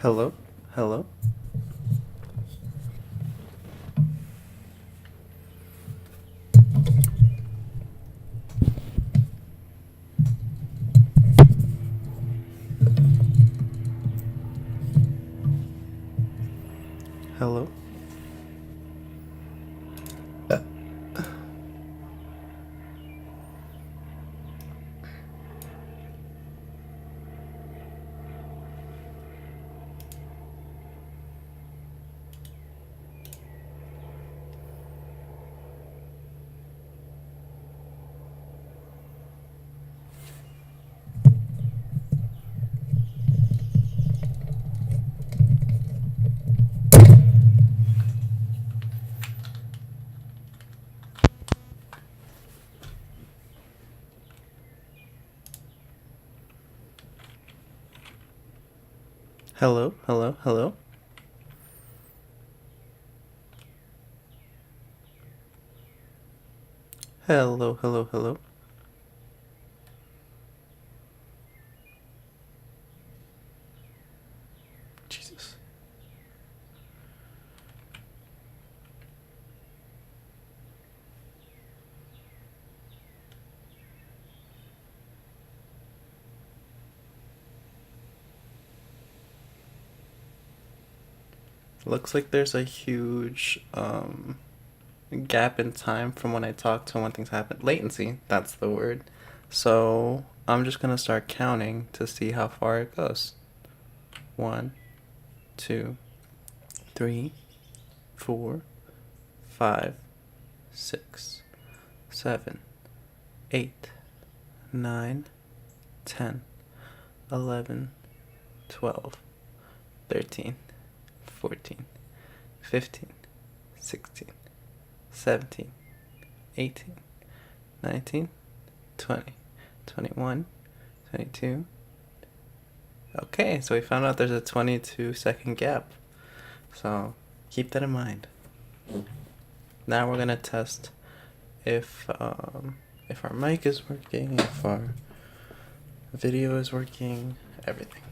Hello? Hello? Hello? Hello? Hello? Hello? Hello? Hello? Hello? Jesus. Looks like there's a huge gap in time from when I talk to when things happen. Latency, that's the word. So I'm just gonna start counting to see how far it goes. One, two, three, 4, 5, 6, 7, 8, 9, 10, 11, 12, 13, 14, 15, 16, 17, 18, 19, 20, 21, 22. Okay, so we found out there's a 22-second gap. So keep that in mind. Now we're gonna test if our mic is working, if our video is working, everything.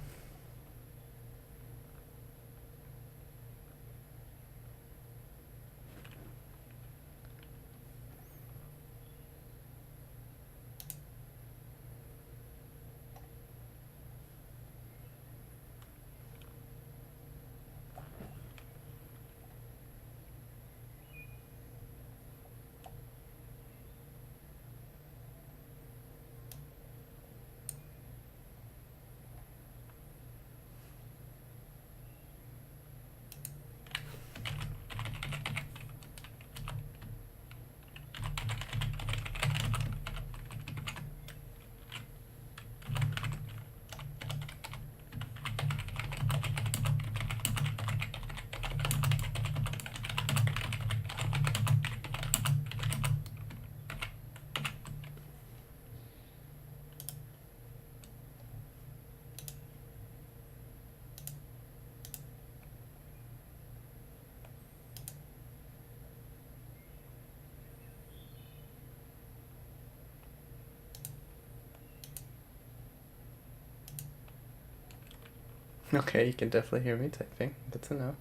Okay, you can definitely hear me typing. Good to know.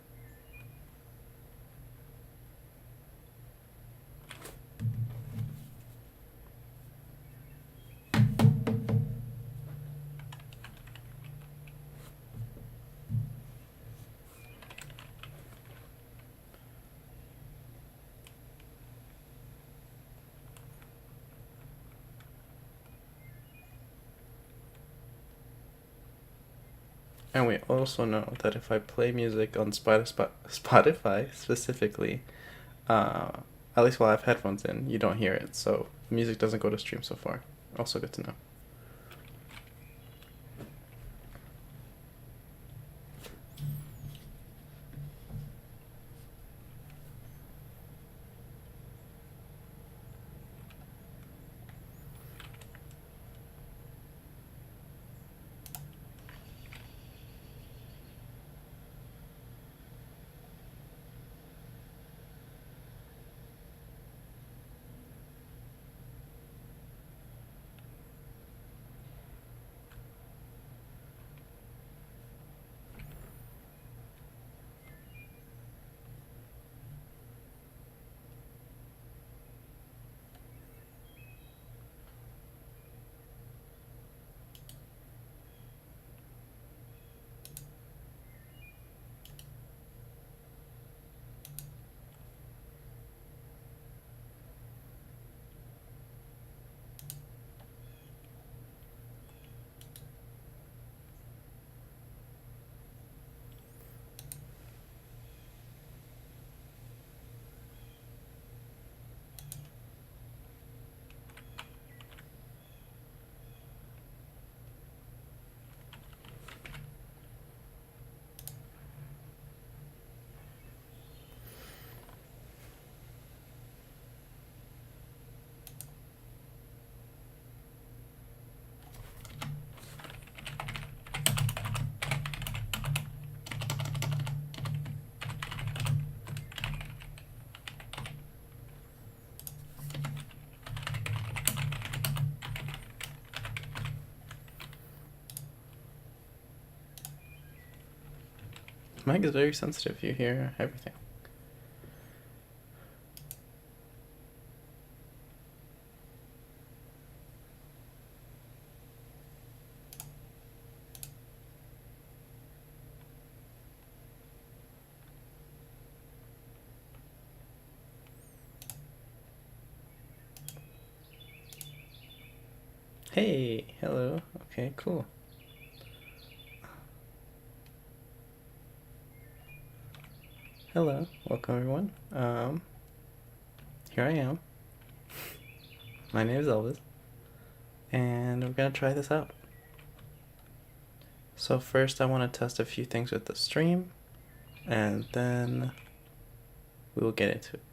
And we also know that if I play music on Spotify specifically, uh, at least while I have headphones in, you don't hear it. So music doesn't go to stream so far. Also good to know. Mic is very sensitive. You hear everything. Hey, hello. Okay, cool. Hello, welcome everyone. Here I am. My name is Elvis, and we're gonna try this out. So first, I want to test a few things with the stream, and then we will get into it.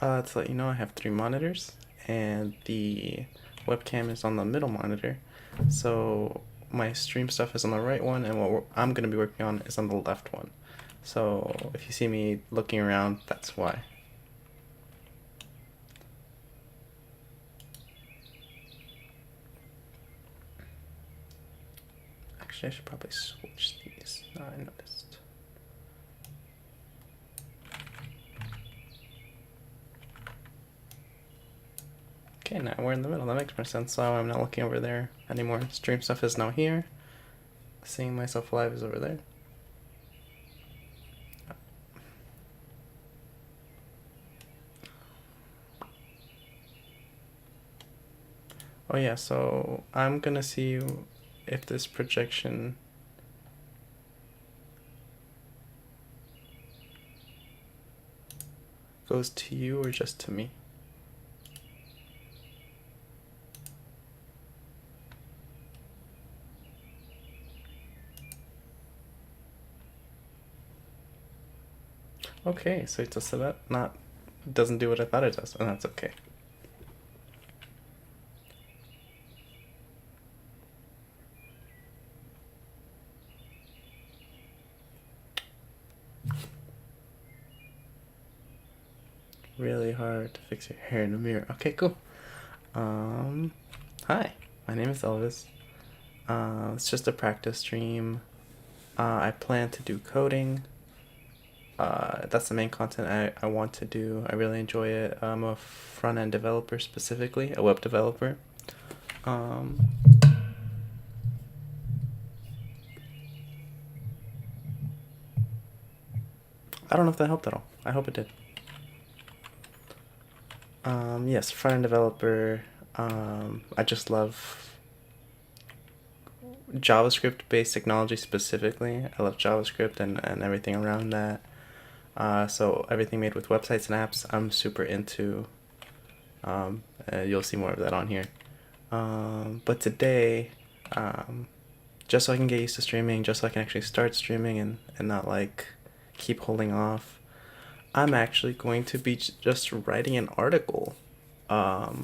To let you know, I have 3 monitors, and the webcam is on the middle monitor. So my stream stuff is on the right one, and what I'm going to be working on is on the left one. So if you see me looking around, that's why. Actually, I should probably switch these. I noticed. Okay, now we're in the middle. That makes more sense. So I'm not looking over there anymore. Stream stuff is now here. Seeing myself live is over there. Oh yeah, so I'm gonna see if this projection goes to you or just to me. Okay, so it just that not doesn't do what I thought it does, and that's okay. Really hard to fix your hair in the mirror. Okay, cool. Hi, my name is Elvis. It's just a practice stream. I plan to do coding. That's the main content I want to do. I really enjoy it. I'm a front-end developer specifically, a web developer. I don't know if that helped at all. I hope it did. Yes, front-end developer. I just love JavaScript-based technology specifically. I love JavaScript and everything around that. So everything made with websites and apps, I'm super into. You'll see more of that on here. But today, just so I can get used to streaming, just so I can actually start streaming and not like keep holding off, I'm actually going to be just writing an article. I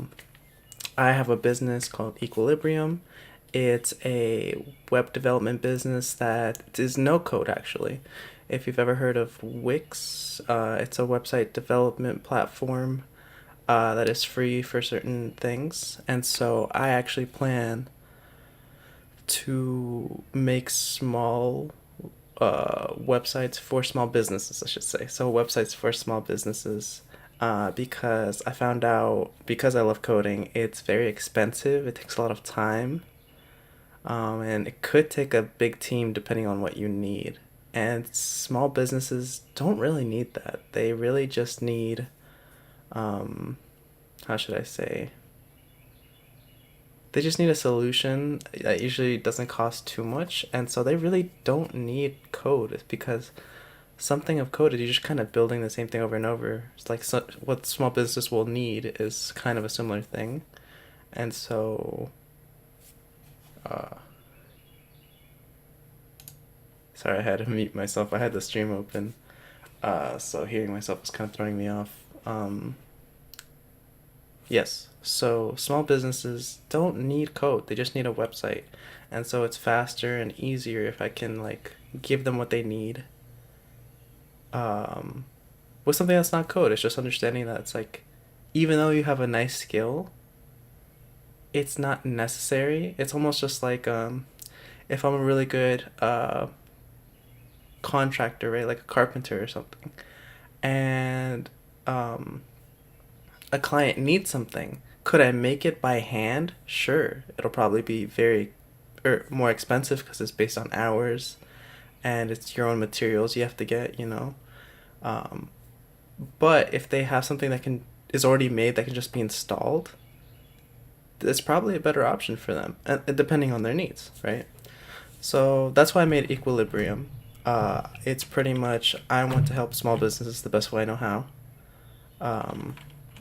have a business called Equilibrium. It's a web development business that is no code actually. If you've ever heard of Wix, it's a website development platform that is free for certain things. And so I actually plan to make small websites for small businesses, I should say. So websites for small businesses, because I found out, because I love coding, it's very expensive. It takes a lot of time, and it could take a big team depending on what you need. And small businesses don't really need that. They really just need, how should I say? They just need a solution that usually doesn't cost too much, and so they really don't need code. It's because something of code is you're just kind of building the same thing over and over. It's like what small business will need is kind of a similar thing, and so, uh, sorry, I had to mute myself. I had the stream open, so hearing myself was kind of throwing me off. Yes, so small businesses don't need code. They just need a website, and so it's faster and easier if I can like give them what they need, um, with something that's not code. It's just understanding that it's like even though you have a nice skill, it's not necessary. It's almost just like if I'm a really good contractor, right, like a carpenter or something, and um, a client needs something, could I make it by hand? Sure, it'll probably be very or more expensive because it's based on hours and it's your own materials you have to get, you know. Um, but if they have something that can is already made that can just be installed, it's probably a better option for them, and depending on their needs, right? So that's why I made Equilibrium. It's pretty much I want to help small businesses the best way I know how. I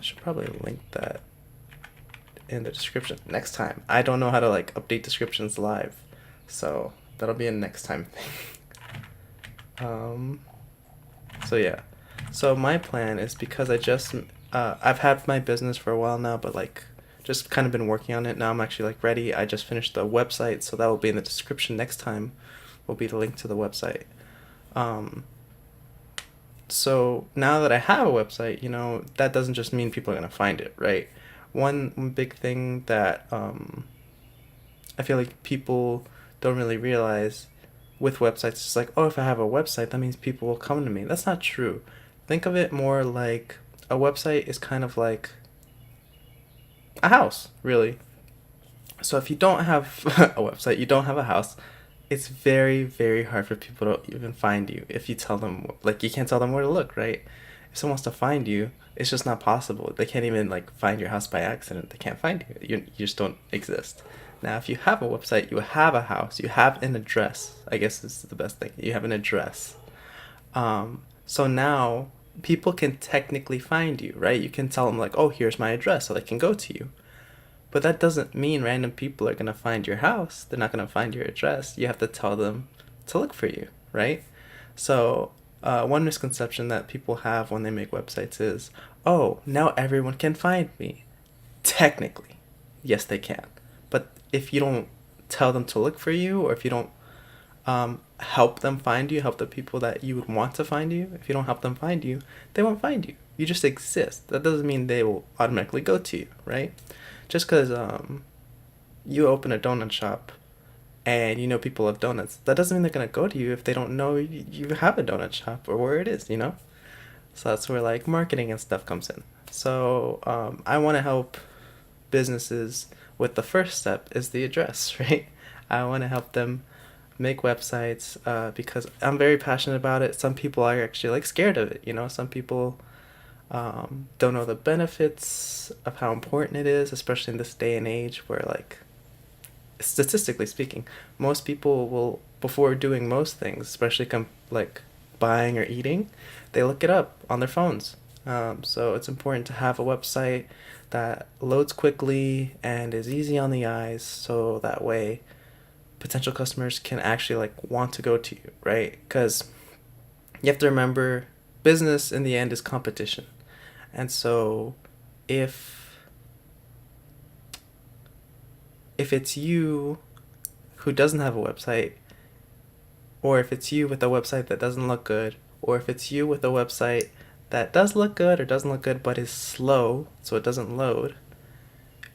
should probably link that in the description next time. I don't know how to like update descriptions live, so that'll be a next time thing. Um, so yeah, so my plan is because I've had my business for a while now, but like just kind of been working on it. Now I'm actually like ready. I just finished the website, so that will be in the description next time. Will be the link to the website. Um, so now that I have a website, you know, that doesn't just mean people are gonna find it, right? One big thing that I feel like people don't really realize with websites, it's like, oh, if I have a website, that means people will come to me. That's not true. Think of it more like a website is kind of like a house, really. So if you don't have a website, you don't have a house, it's very, very hard for people to even find you if you tell them, like, you can't tell them where to look, right? If someone wants to find you, it's just not possible. They can't even, like, find your house by accident. They can't find you. You just don't exist. Now, if you have a website, you have a house, you have an address. I guess this is the best thing. You have an address. So now people can technically find you, right? You can tell them, like, oh, here's my address, so they can go to you. But that doesn't mean random people are going to find your house. They're not going to find your address. You have to tell them to look for you, right? So, one misconception that people have when they make websites is, oh, now everyone can find me. Technically, yes, they can. But if you don't tell them to look for you, or if you don't help them find you, help the people that you would want to find you, if you don't help them find you, they won't find you. You just exist. That doesn't mean they will automatically go to you, right? Just because you open a donut shop and you know people love donuts, that doesn't mean they're gonna go to you if they don't know you have a donut shop or where it is, you know? So that's where like marketing and stuff comes in. So I want to help businesses with the first step is the address, right? I want to help them make websites because I'm very passionate about it. Some people are actually like scared of it, you know? Some people don't know the benefits of how important it is, especially in this day and age where, like, statistically speaking, most people will, before doing most things, especially like buying or eating, they look it up on their phones. So it's important to have a website that loads quickly and is easy on the eyes, so that way potential customers can actually like want to go to you, right? Because you have to remember, business in the end is competition. And so if it's you who doesn't have a website, or if it's you with a website that doesn't look good, or if it's you with a website that does look good or doesn't look good but is slow so it doesn't load,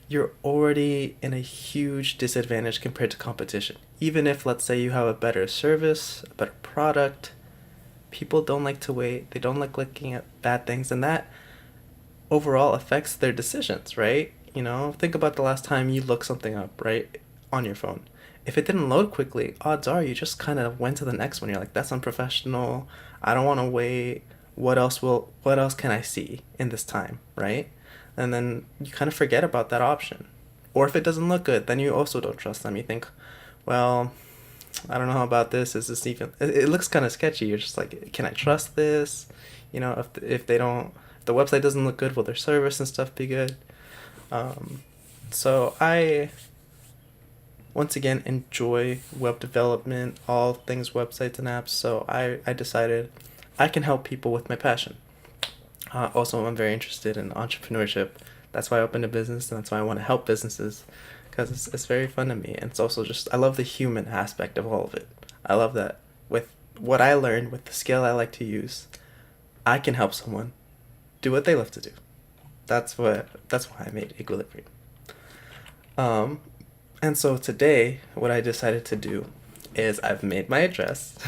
you're already in a huge disadvantage compared to competition. Even if, let's say, you have a better service, a better product, people don't like to wait. They don't like looking at bad things, and that overall affects their decisions, right? You know, think about the last time you looked something up, right, on your phone. If it didn't load quickly, odds are you just kind of went to the next one. You're like, that's unprofessional. I don't want to wait. What else can I see in this time, right? And then you kind of forget about that option. Or if it doesn't look good, then you also don't trust them. You think, well, I don't know about this. Is this even? It looks kind of sketchy. You're just like, can I trust this? You know, if they don't, if the website doesn't look good, will their service and stuff be good? Um, so I once again enjoy web development, all things websites and apps. So I decided I can help people with my passion. Also, I'm very interested in entrepreneurship. That's why I opened a business, and that's why I want to help businesses, because it's very fun to me. And it's also just, I love the human aspect of all of it. I love that with what I learned, with the skill I like to use, I can help someone do what they love to do. That's why I made Equilibrium. Um, and so today, what I decided to do is I've made my address.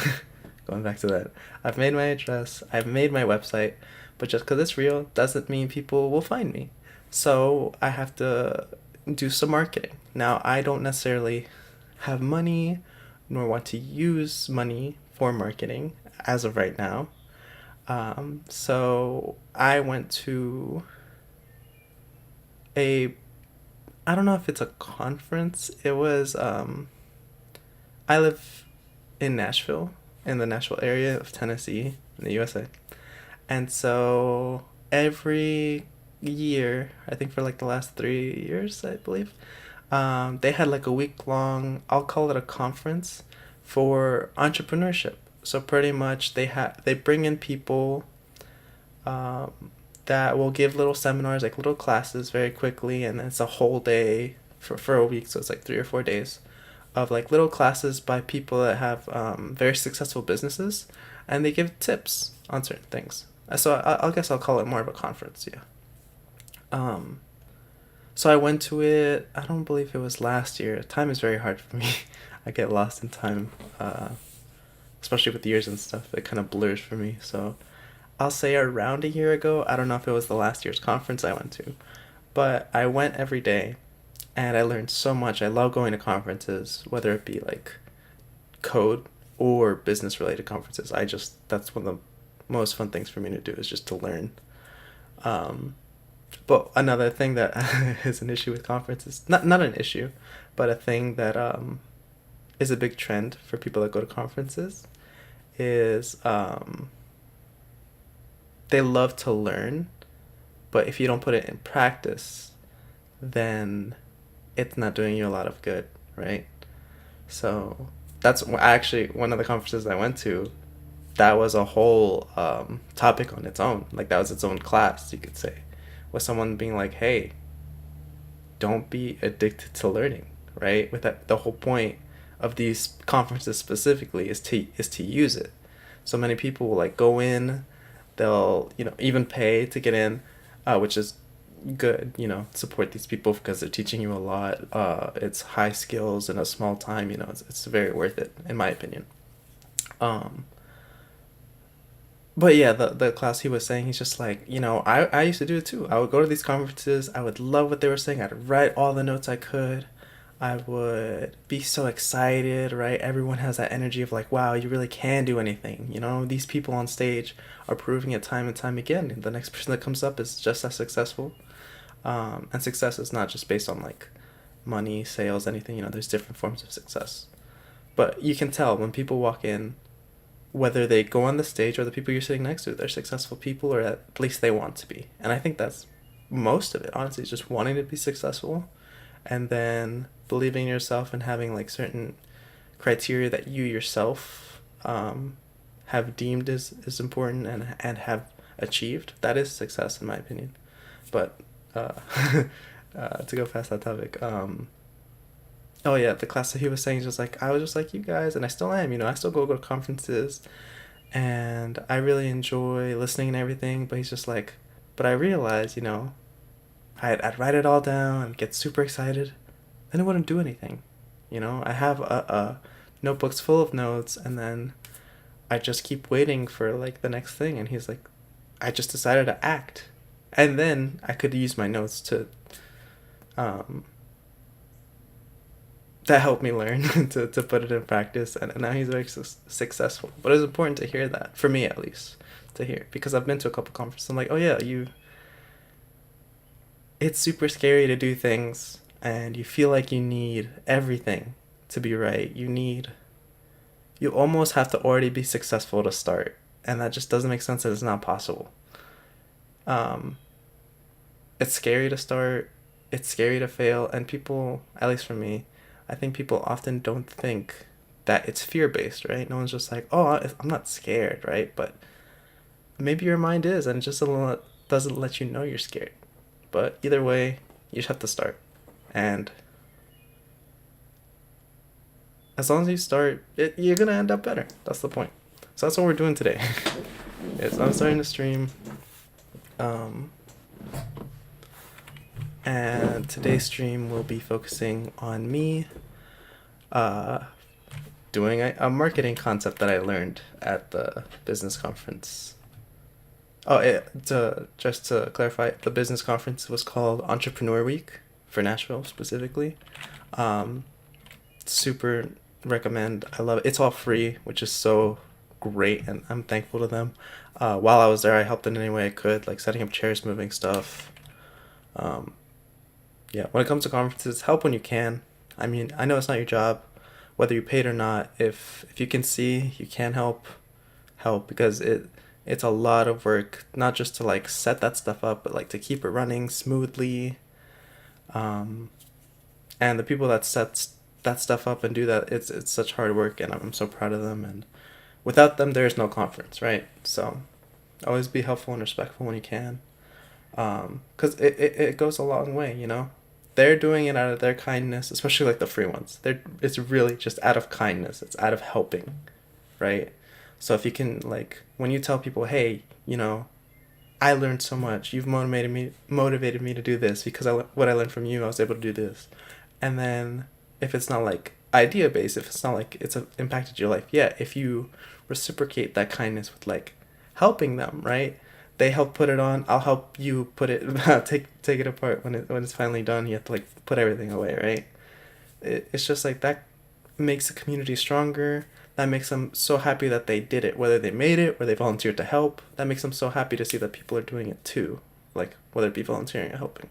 Going back to that, I've made my address. I've made my website, but just because it's real doesn't mean people will find me. So I have to do some marketing. Now I don't necessarily have money, nor want to use money for marketing as of right now. So I went to a, I don't know if it's a conference. It was, I live in Nashville, in the Nashville area of Tennessee, in the USA. And so every year, I think for like the last 3 years, I believe, they had like a week long, I'll call it a conference for entrepreneurship. So pretty much they bring in people um, that will give little seminars, like little classes very quickly, and it's a whole day for a week, so it's like 3 or 4 days of like little classes by people that have very successful businesses, and they give tips on certain things. So I guess I'll call it more of a conference, yeah. Um, so I went to it. I don't believe it was last year. Time is very hard for me. I get lost in time, especially with years and stuff. It kind of blurs for me. So I'll say around a year ago. I don't know if it was the last year's conference I went to, but I went every day and I learned so much. I love going to conferences, whether it be like code or business related conferences. That's one of the most fun things for me to do is just to learn. Um, but another thing that is an issue with conferences, not an issue, but a thing that is a big trend for people that go to conferences is they love to learn, but if you don't put it in practice, then it's not doing you a lot of good, right? So actually one of the conferences I went to. That was a whole topic on its own. Like that was its own class, you could say, with someone being like, "Hey, don't be addicted to learning," right? With that, the whole point of these conferences specifically is to use it. So many people will like go in, they'll even pay to get in, which is good. Support these people because they're teaching you a lot. It's high skills in a small time. It's very worth it in my opinion. Um, But yeah, the class he was saying, he's just like, I used to do it too. I would go to these conferences. I would love what they were saying. I'd write all the notes I could. I would be so excited, right? Everyone has that energy of like, wow, you really can do anything. These people on stage are proving it time and time again. The next person that comes up is just as successful. And success is not just based on like money, sales, anything. There's different forms of success. But you can tell when people walk in, whether they go on the stage or the people you're sitting next to, they're successful people, or at least they want to be. And I think that's most of it, honestly, is just wanting to be successful and then believing in yourself and having like certain criteria that you yourself have deemed is important and have achieved. That is success, in my opinion. But uh, to go past that topic, oh yeah, the class that he was saying is just like I was just like you guys, and I still am. I still go to conferences, and I really enjoy listening and everything. But he's just like, but I realized, I'd write it all down and get super excited, then it wouldn't do anything. I have a notebooks full of notes, and then I just keep waiting for like the next thing. And he's like, I just decided to act, and then I could use my notes to um that helped me learn to put it in practice, and now he's very successful. But it was important to hear that, for me at least, to hear, because I've been to a couple conferences. I'm like, oh yeah, it's super scary to do things, and you feel like you need everything to be right. You almost have to already be successful to start, and that just doesn't make sense, that it's not possible. um it's scary to start, it's scary to fail, and people, at least for me, I think people often don't think that it's fear based, right? No one's just like, oh, I'm not scared, right? But maybe your mind is, and it just doesn't let you know you're scared. But either way, you just have to start. And as long as you start, you're going to end up better. That's the point. So that's what we're doing today. I'm starting to stream. Um, and today's stream will be focusing on me uh, doing a marketing concept that I learned at the business conference. Oh, just to clarify, the business conference was called Entrepreneur Week for Nashville specifically. Um, Super recommend. I love it. It's all free, which is so great, and I'm thankful to them. While I was there, I helped in any way I could, like setting up chairs, moving stuff. Um, yeah, when it comes to conferences, help when you can. I mean, I know it's not your job, whether you paid or not. If you can see you can help, help, because it's a lot of work, not just to like set that stuff up, but like to keep it running smoothly. Um, and the people that sets that stuff up and do that, it's such hard work, and I'm so proud of them. And without them, there's no conference, right? So always be helpful and respectful when you can, because it goes a long way, you know. They're doing it out of their kindness, especially like the free ones. It's really just out of kindness. It's out of helping, right? So if you can, like, when you tell people, hey, you know, I learned so much. You've motivated me to do this because what I learned from you, I was able to do this. And then if it's not like idea based, if it's not like impacted your life, yeah, if you reciprocate that kindness with like helping them, right? They help put it on. I'll help you put it take it apart when it's finally done. You have to like put everything away, right? It's just like that makes the community stronger. That makes them so happy that they did it, whether they made it or they volunteered to help. That makes them so happy to see that people are doing it too, like whether it be volunteering or helping.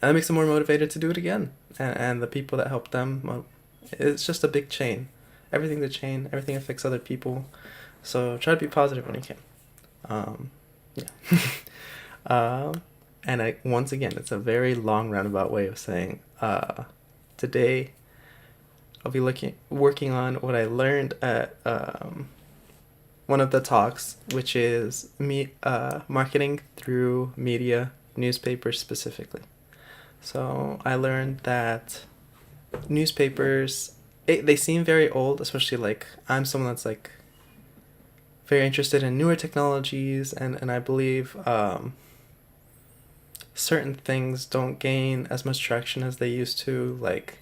And that makes them more motivated to do it again. And the people that help them, it's just a big chain. Everything's a chain. Everything affects other people. So try to be positive when you can. Yeah. And once again, it's a very long roundabout way of saying, today I'll be working on what I learned at one of the talks, which is marketing through media, newspapers specifically. So I learned that newspapers, they seem very old, especially like I'm someone that's like very interested in newer technologies, and I believe certain things don't gain as much traction as they used to, like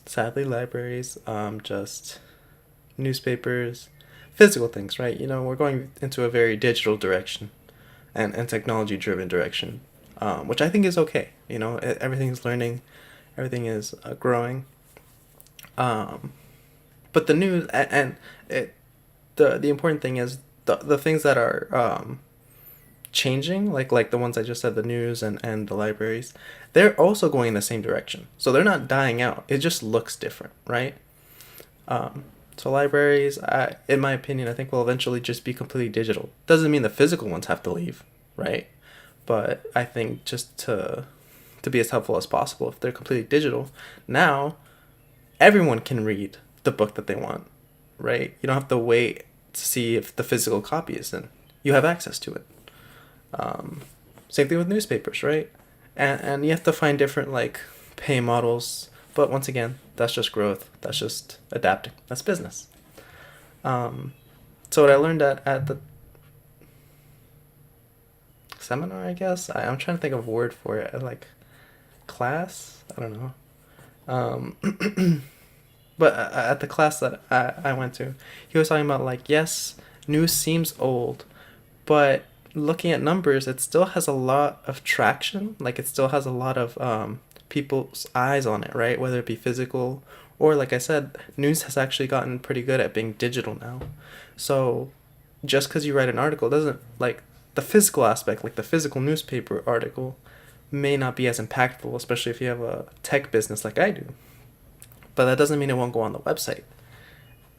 sadly libraries, just newspapers, physical things, right? You know, we're going into a very digital direction and technology driven direction, which I think is okay. You know, everything is learning, everything is growing. But the news and the important thing is the things that are changing, like the ones I just said, the news and the libraries, they're also going in the same direction. So they're not dying out. It just looks different, right? So libraries, in my opinion, I think will eventually just be completely digital. Doesn't mean the physical ones have to leave, right? But I think just to be as helpful as possible, if they're completely digital, now everyone can read the book that they want, right? You don't have to wait to see if the physical copy is in. You have access to it. Same thing with newspapers, right? And you have to find different like pay models, but once again, that's just growth. That's just adapting. That's business. So what I learned at the seminar, I guess, I'm trying to think of a word for it, like class. I don't know. But at the class that I went to, he was talking about like, yes, news seems old, but looking at numbers, it still has a lot of traction. Like it still has a lot of people's eyes on it, right? Whether it be physical or, like I said, news has actually gotten pretty good at being digital now. So just because you write an article doesn't, like, the physical aspect, like the physical newspaper article, may not be as impactful, especially if you have a tech business like I do. But that doesn't mean it won't go on the website.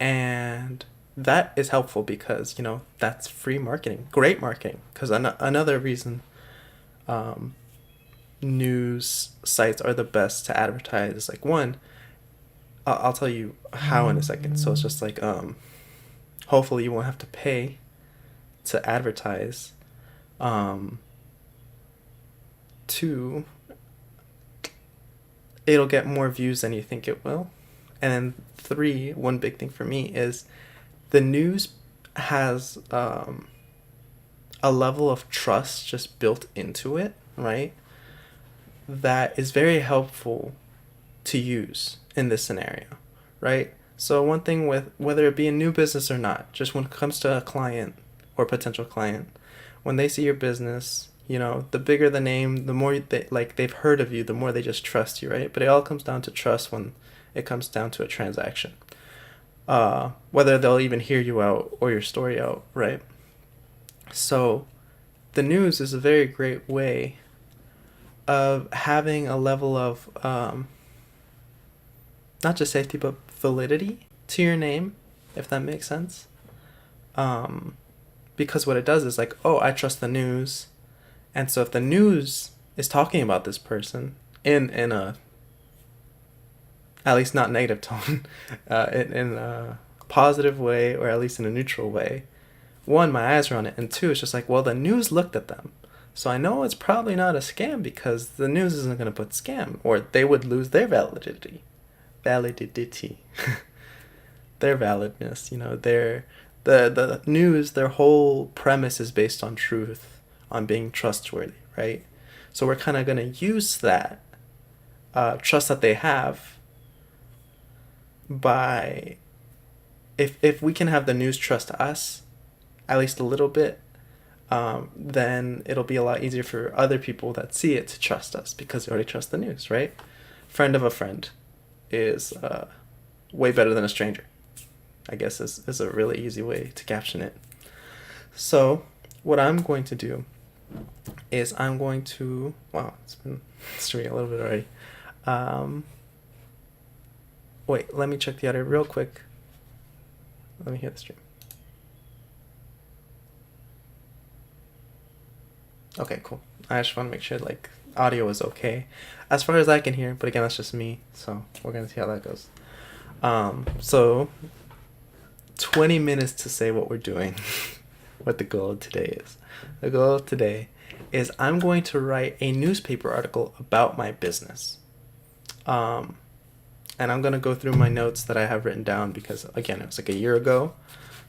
And that is helpful because, you know, that's free marketing, great marketing. Because another reason news sites are the best to advertise is like, one, I'll tell you how in a second. So it's just like, hopefully you won't have to pay to advertise. Two, it'll get more views than you think it will. And then three, one big thing for me is the news has a level of trust just built into it, right? that is very helpful to use in this scenario, right? So one thing with whether it be a new business or not, just when it comes to a client or potential client, when they see your business, the bigger the name, the more they've heard of you, the more they just trust you, right? But it all comes down to trust when it comes down to a transaction. Whether they'll even hear you out or your story out, right? So the news is a very great way of having a level of not just safety but validity to your name, if that makes sense. Because what it does is like, oh, I trust the news, and so if the news is talking about this person in a at least not negative tone, in a positive way, or at least in a neutral way, one, my eyes are on it, and two, it's just like, well, the news looked at them, so I know it's probably not a scam because the news isn't going to put scam, or they would lose their validity, their validness. Their the news, their whole premise is based on truth, on being trustworthy, right? So we're kind of going to use that trust that they have by, if we can have the news trust us at least a little bit, then it'll be a lot easier for other people that see it to trust us because they already trust the news, right? Friend of a friend is way better than a stranger, I guess is a really easy way to caption it. So what I'm going to do is I'm going to, wow, it's been streaming a little bit already. Wait, let me check the audio real quick. Let me hear the stream. Okay, cool. I just want to make sure like audio is okay as far as I can hear, but again, that's just me, so we're gonna see how that goes. So 20 minutes to say what we're doing. What the goal of today is. The goal of today is I'm going to write a newspaper article about my business. And I'm going to go through my notes that I have written down because, again, it was like a year ago.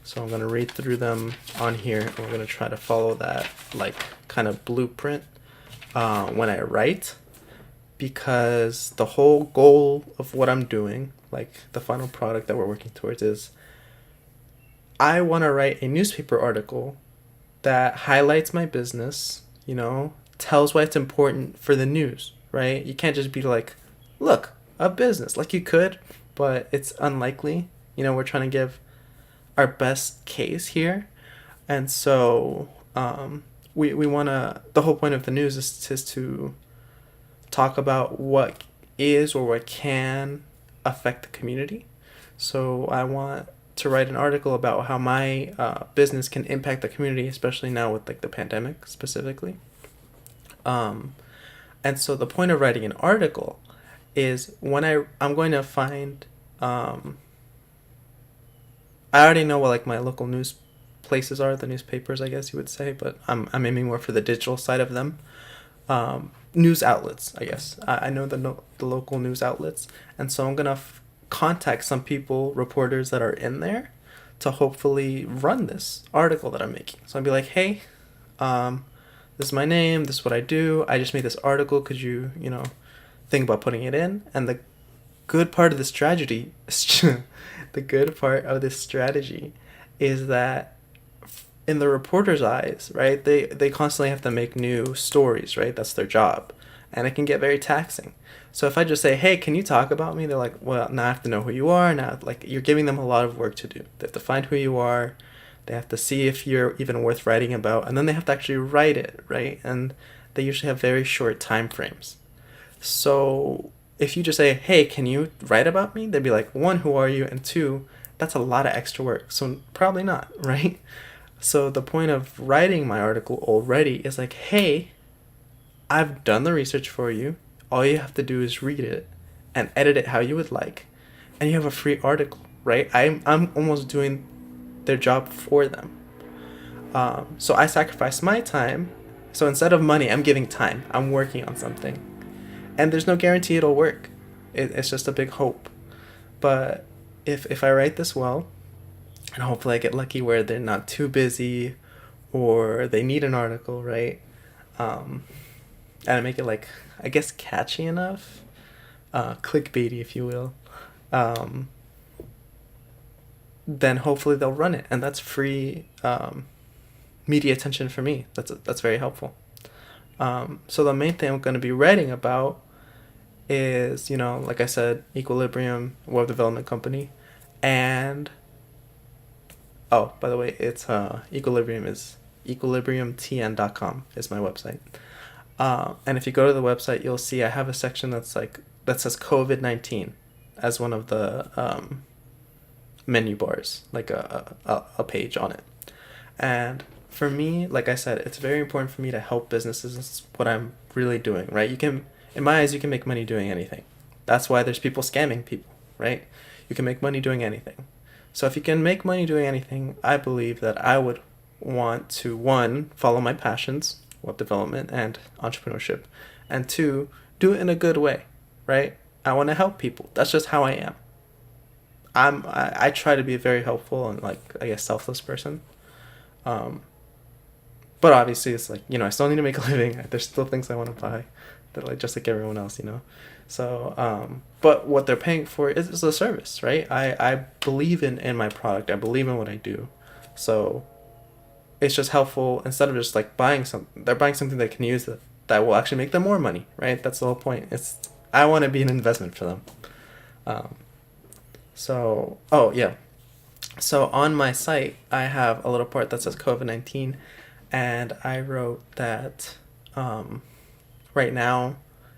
So I'm going to read through them on here, and we're going to try to follow that like kind of blueprint when I write, because the whole goal of what I'm doing, like the final product that we're working towards, is I want to write a newspaper article that highlights my business, tells why it's important for the news, right? You can't just be like, look, a business. Like you could, but it's unlikely. We're trying to give our best case here. And so we want to, the whole point of the news is to talk about what is or what can affect the community. So I want to write an article about how my business can impact the community, especially now with like the pandemic specifically. And so the point of writing an article is when I'm going to find, I already know what like my local news places are, the newspapers, I guess you would say, but I'm aiming more for the digital side of them. News outlets, I guess. I know the local news outlets, and so I'm gonna contact some people, reporters that are in there, to hopefully run this article that I'm making. So I'll be like, hey, this is my name, this is what I do. I just made this article. Could you, think about putting it in? And the good part of this strategy, is that in the reporter's eyes, right, they constantly have to make new stories, right? That's their job. And it can get very taxing. So if I just say, hey, can you talk about me? They're like, well, now I have to know who you are. Now, like, you're giving them a lot of work to do. They have to find who you are. They have to see if you're even worth writing about. And then they have to actually write it, right? And they usually have very short time frames. So if you just say, hey, can you write about me? They'd be like, one, who are you? And two, that's a lot of extra work. So probably not, right? So the point of writing my article already is like, hey, I've done the research for you. All you have to do is read it and edit it how you would like, and you have a free article, right? I'm almost doing their job for them. So I sacrifice my time. So instead of money, I'm giving time. I'm working on something. And there's no guarantee it'll work. It's just a big hope. But if I write this well, and hopefully I get lucky where they're not too busy or they need an article, right? and I make it like, I guess, catchy enough, clickbaity, if you will, um, then hopefully they'll run it, and that's free media attention for me. That's very helpful. So the main thing I'm going to be writing about is, like I said, Equilibrium web development company, and oh, by the way, it's Equilibrium is equilibriumtn.com is my website. And if you go to the website, you'll see I have a section that says COVID-19 as one of the menu bars, like a page on it. And for me, like I said, it's very important for me to help businesses. It's what I'm really doing, right? In my eyes, you can make money doing anything. That's why there's people scamming people, right? You can make money doing anything. So if you can make money doing anything, I believe that I would want to, one, follow my passions, web development and entrepreneurship, and two, do it in a good way, right? I want to help people. That's just how I am. I try to be a very helpful and, like, I guess, selfless person. But obviously it's like, I still need to make a living. There's still things I want to buy that, like, just like everyone else. So, but what they're paying for is a service, right? I believe in my product. I believe in what I do. So it's just helpful instead of just like they're buying something they can use that will actually make them more money, right? That's the whole point. I want to be an investment for them. Oh yeah. So on my site, I have a little part that says COVID-19, and I wrote that right now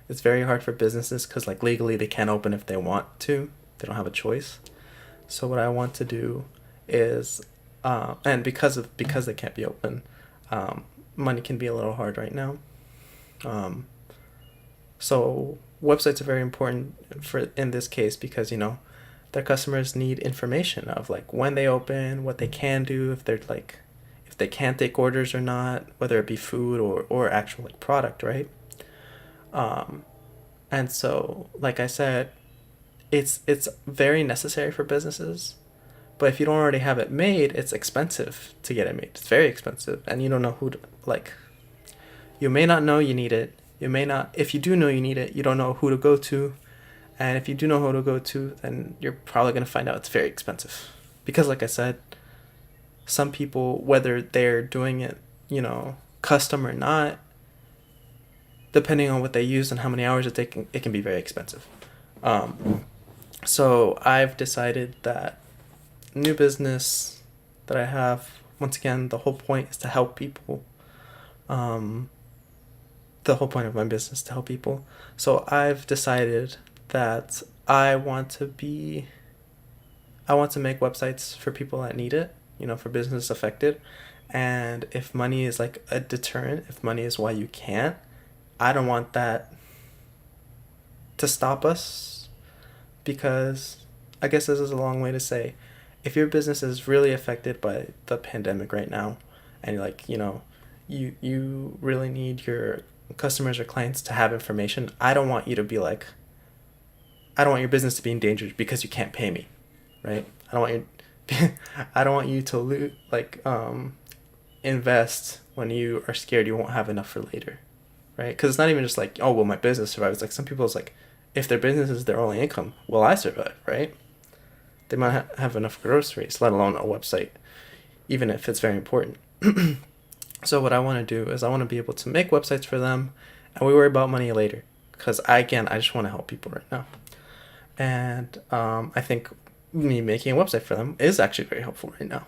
it's very hard for businesses because, like, legally they can't open if they want to. They don't have a choice. So what I want to do is, and because they can't be open, money can be a little hard right now. So websites are very important in this case because, their customers need information of, like, when they open, what they can do, if they can take orders or not, whether it be food or actual, like, product, right? And so, like I said, it's very necessary for businesses, but if you don't already have it made, it's expensive to get it made. It's very expensive, and you don't know you may not know you need it. You may not, if you do know you need it, you don't know who to go to. And if you do know who to go to, then you're probably going to find out it's very expensive. Because, like I said, some people, whether they're doing it, custom or not, depending on what they use and how many hours it can be very expensive. So I've decided that new business that I have, once again, the whole point is to help people. The whole point of my business is to help people. So I've decided that I want to make websites for people that need it, for business affected. And if money is like a deterrent, if money is why you can't, I don't want that to stop us, because I guess this is a long way to say, if your business is really affected by the pandemic right now, and you're like, you really need your customers or clients to have information, I don't want you to be like, I don't want your business to be endangered because you can't pay me, right? I don't want you to invest when you are scared you won't have enough for later, right? Because it's not even just like, oh, will my business survive? It's like some people's like, if their business is their only income, will I survive, right? They might have enough groceries, let alone a website, even if it's very important. So what I want to do is I want to be able to make websites for them, and we worry about money later. Because I just want to help people right now. And I think me making a website for them is actually very helpful right now,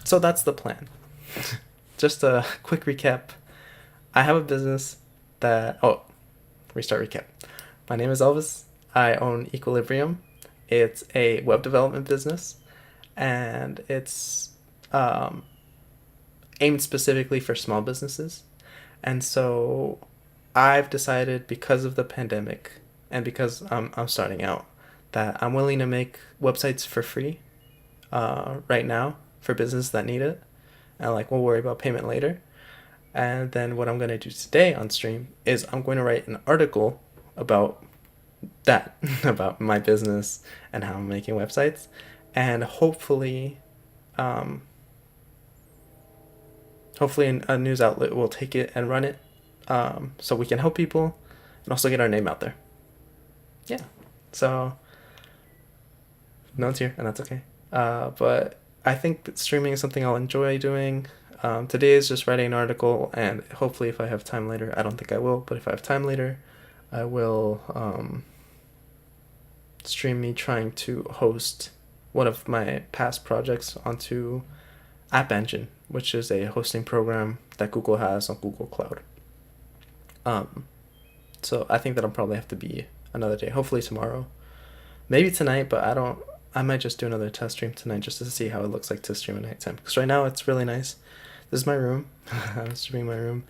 So that's the plan. Just a quick recap. I have a business restart recap. My name is Elvis. I own Equilibrium. It's a web development business, and it's aimed specifically for small businesses. And so I've decided, because of the pandemic and because I'm starting out, that I'm willing to make websites for free right now for businesses that need it. And, like, we'll worry about payment later. And then what I'm going to do today on stream is I'm going to write an article about that, about my business and how I'm making websites. And hopefully hopefully a news outlet will take it and run it, so we can help people and also get our name out there. Yeah. So no one's here, and that's okay. But I think that streaming is something I'll enjoy doing. Today is just writing an article, and hopefully if I have time later, I don't think I will, but if I have time later, I will stream me trying to host one of my past projects onto App Engine, which is a hosting program that Google has on Google Cloud. So I think that'll probably have to be another day, hopefully tomorrow, maybe tonight, but I might just do another test stream tonight just to see how it looks like to stream at nighttime, because right now it's really nice. This is my room. I'm streaming my room,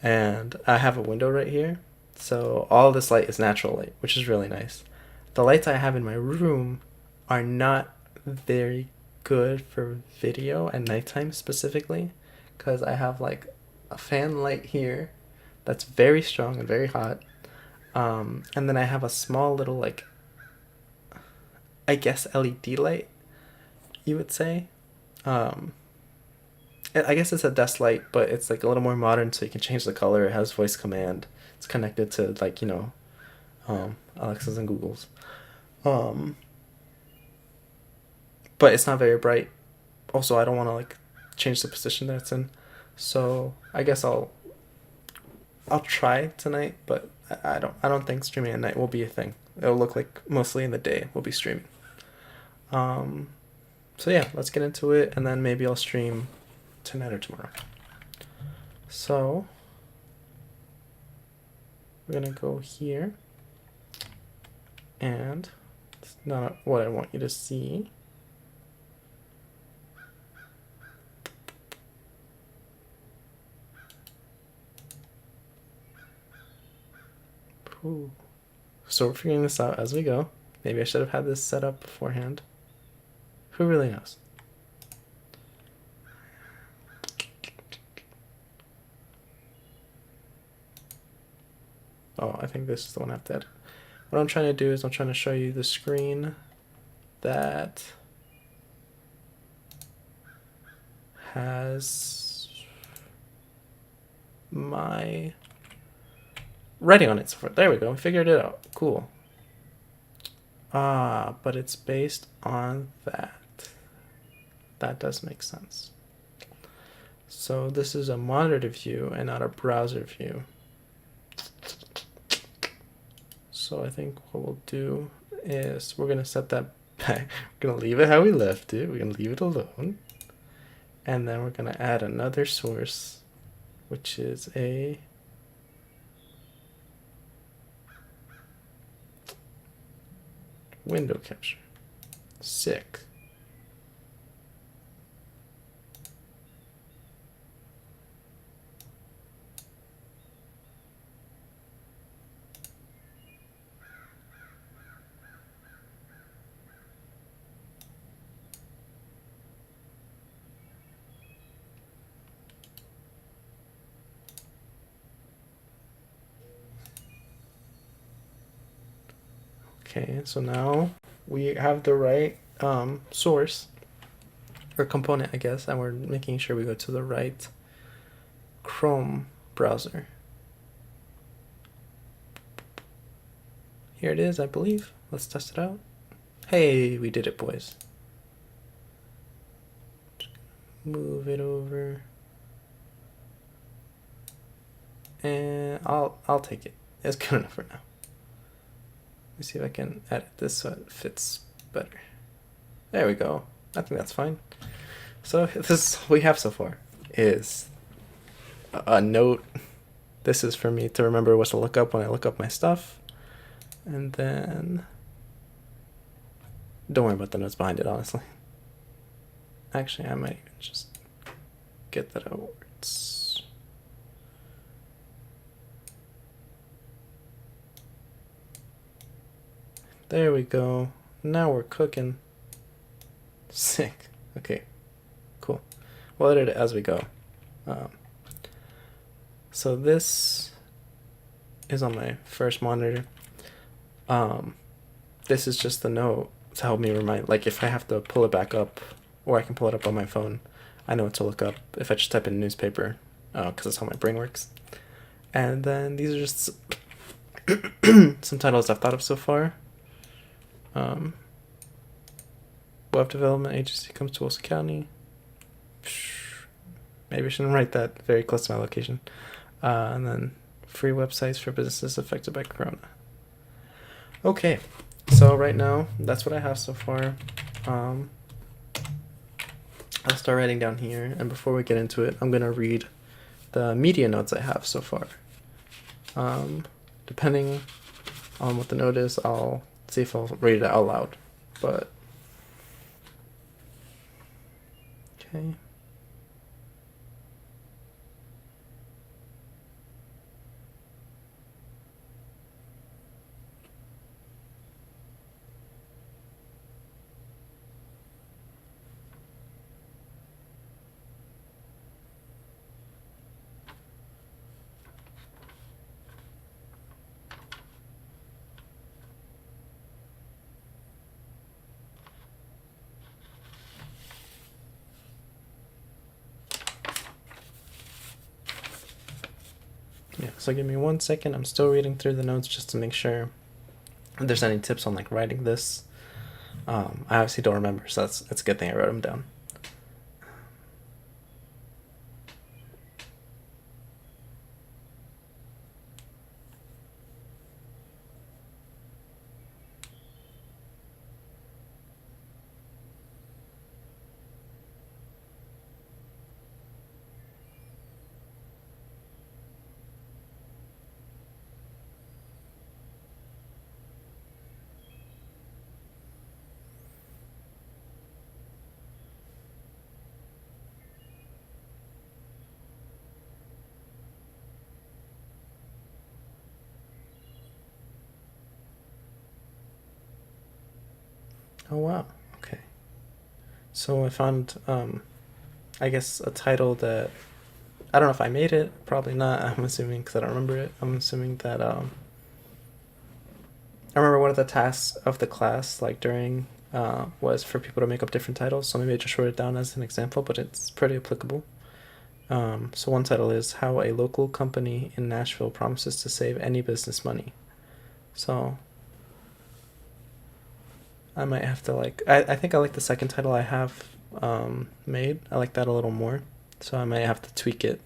and I have a window right here, so all this light is natural light, which is really nice. The lights I have in my room are not very good for video at nighttime specifically, because I have like a fan light here that's very strong and very hot, and then I have a small little, like, I guess LED light, you would say. I guess it's a desk light, but it's like a little more modern, so you can change the color. It has voice command. It's connected to, like, Alexa's and Google's. But it's not very bright. Also, I don't want to like change the position that it's in, so I guess I'll try tonight, but I don't think streaming at night will be a thing. It'll look like mostly in the day we'll be streaming. So yeah, let's get into it, and then maybe I'll stream tonight or tomorrow. So we're gonna go here, and it's not what I want you to see. Ooh. So we're figuring this out as we go. Maybe I should have had this set up beforehand. Who really knows? Oh, I think this is the one I have to edit. What I'm trying to do is I'm trying to show you the screen that has my writing on it. So there we go. We figured it out. Cool. But it's based on that. That does make sense. So this is a monitor view and not a browser view. So I think what we'll do is we're gonna set that back. We're gonna leave it how we left it. We're gonna leave it alone. And then we're gonna add another source, which is a window capture. Sick. Okay, so now we have the right source or component, I guess, and we're making sure we go to the right Chrome browser. Here it is, I believe. Let's test it out. Hey, we did it, boys. Move it over, and I'll take it. It's good enough for now. Let me see if I can edit this so it fits better. There we go. I think that's fine. So this we have so far is a note. This is for me to remember what to look up when I look up my stuff. And then don't worry about the notes behind it, honestly. Actually, I might even just get that out. There we go. Now we're cooking. Sick. Okay, cool. We'll edit it as we go. So this is on my first monitor. This is just the note to help me remind, like if I have to pull it back up, or I can pull it up on my phone. I know what to look up if I just type in newspaper, because that's how my brain works. And then these are just some titles I've thought of so far. Web Development Agency comes to Wilson County. Maybe I shouldn't write that very close to my location. And then free websites for businesses affected by Corona. Okay, so right now, that's what I have so far. I'll start writing down here, and before we get into it, I'm going to read the media notes I have so far. Depending on what the note is, I'll see if I'll read it out loud. But, okay. Yeah, so give me 1 second. I'm still reading through the notes just to make sure if there's any tips on like writing this. I obviously don't remember, so that's a good thing I wrote them down. Oh wow, okay. So I found, I guess, a title that, I don't know if I made it, probably not, I'm assuming, because I don't remember it. I'm assuming that, I remember one of the tasks of the class, like during, was for people to make up different titles, so maybe I just wrote it down as an example, but it's pretty applicable. So one title is How a Local Company in Nashville Promises to Save Any Business Money. So I might have to I think I like the second title I have made. I like that a little more. So I might have to tweak it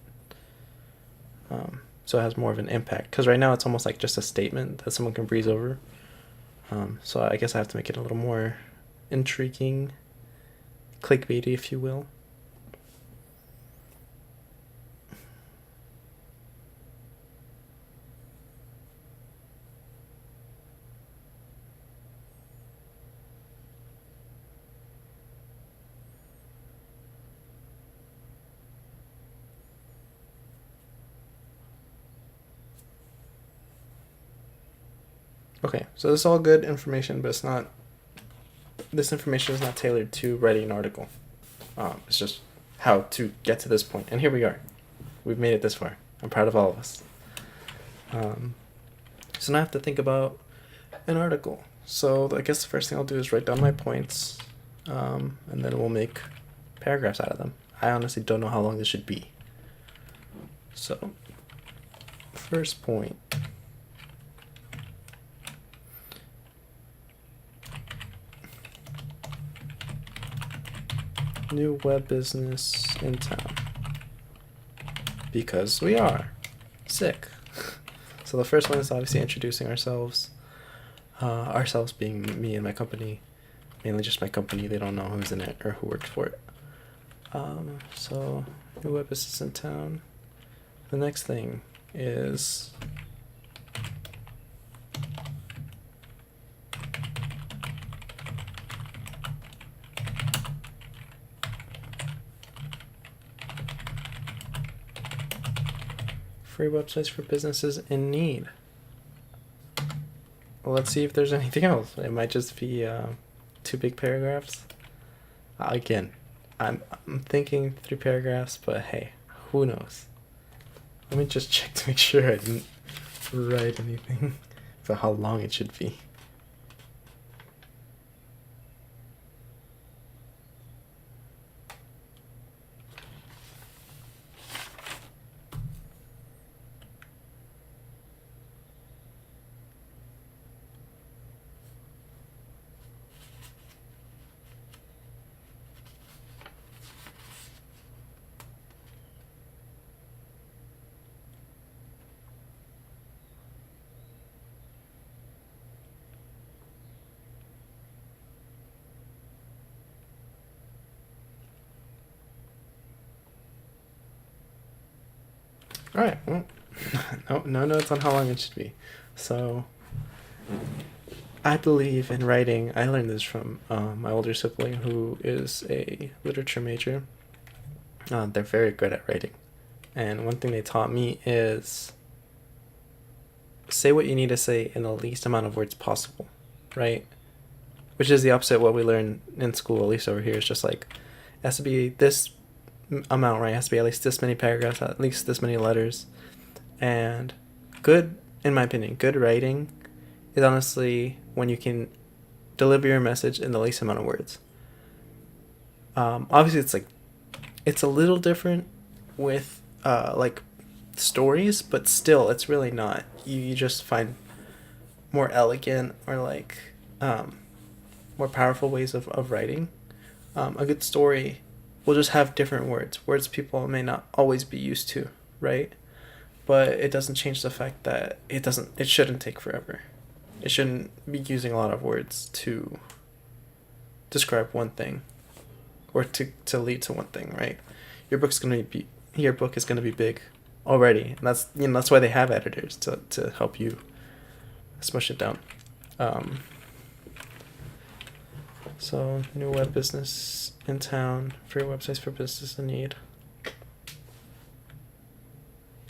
so it has more of an impact. Because right now it's almost like just a statement that someone can breeze over. So I guess I have to make it a little more intriguing, clickbaity, if you will. Okay, so this is all good information, but this information is not tailored to writing an article. It's just how to get to this point. And here we are. We've made it this far. I'm proud of all of us. So now I have to think about an article. So I guess the first thing I'll do is write down my points, and then we'll make paragraphs out of them. I honestly don't know how long this should be. So, first point. New web business in town. Because we are. Sick. So the first one is obviously introducing ourselves. Ourselves being me and my company. Mainly just my company. They don't know who's in it or who works for it. So, new web business in town. The next thing is free websites for businesses in need. Well, let's see if there's anything else. It might just be 2 big paragraphs. Again, I'm thinking 3 paragraphs, but hey, who knows? Let me just check to make sure I didn't write anything for how long it should be. All right. Well, no notes on how long it should be. So, I believe in writing. I learned this from my older sibling, who is a literature major. They're very good at writing, and one thing they taught me is say what you need to say in the least amount of words possible, right? Which is the opposite of what we learn in school, at least over here. It's just like, it has to be this amount, right? It has to be at least this many paragraphs, at least this many letters. And good, in my opinion, good writing is honestly when you can deliver your message in the least amount of words. Obviously, it's a little different with like stories, but still, it's really not. You just find more elegant or like more powerful ways of writing. A good story will just have different words people may not always be used to, right? But it doesn't change the fact that it shouldn't take forever. It shouldn't be using a lot of words to describe one thing or to lead to one thing, right? Your book is going to be big already, and that's why they have editors to help you smush it down. So, new web business in town, free websites for business in need.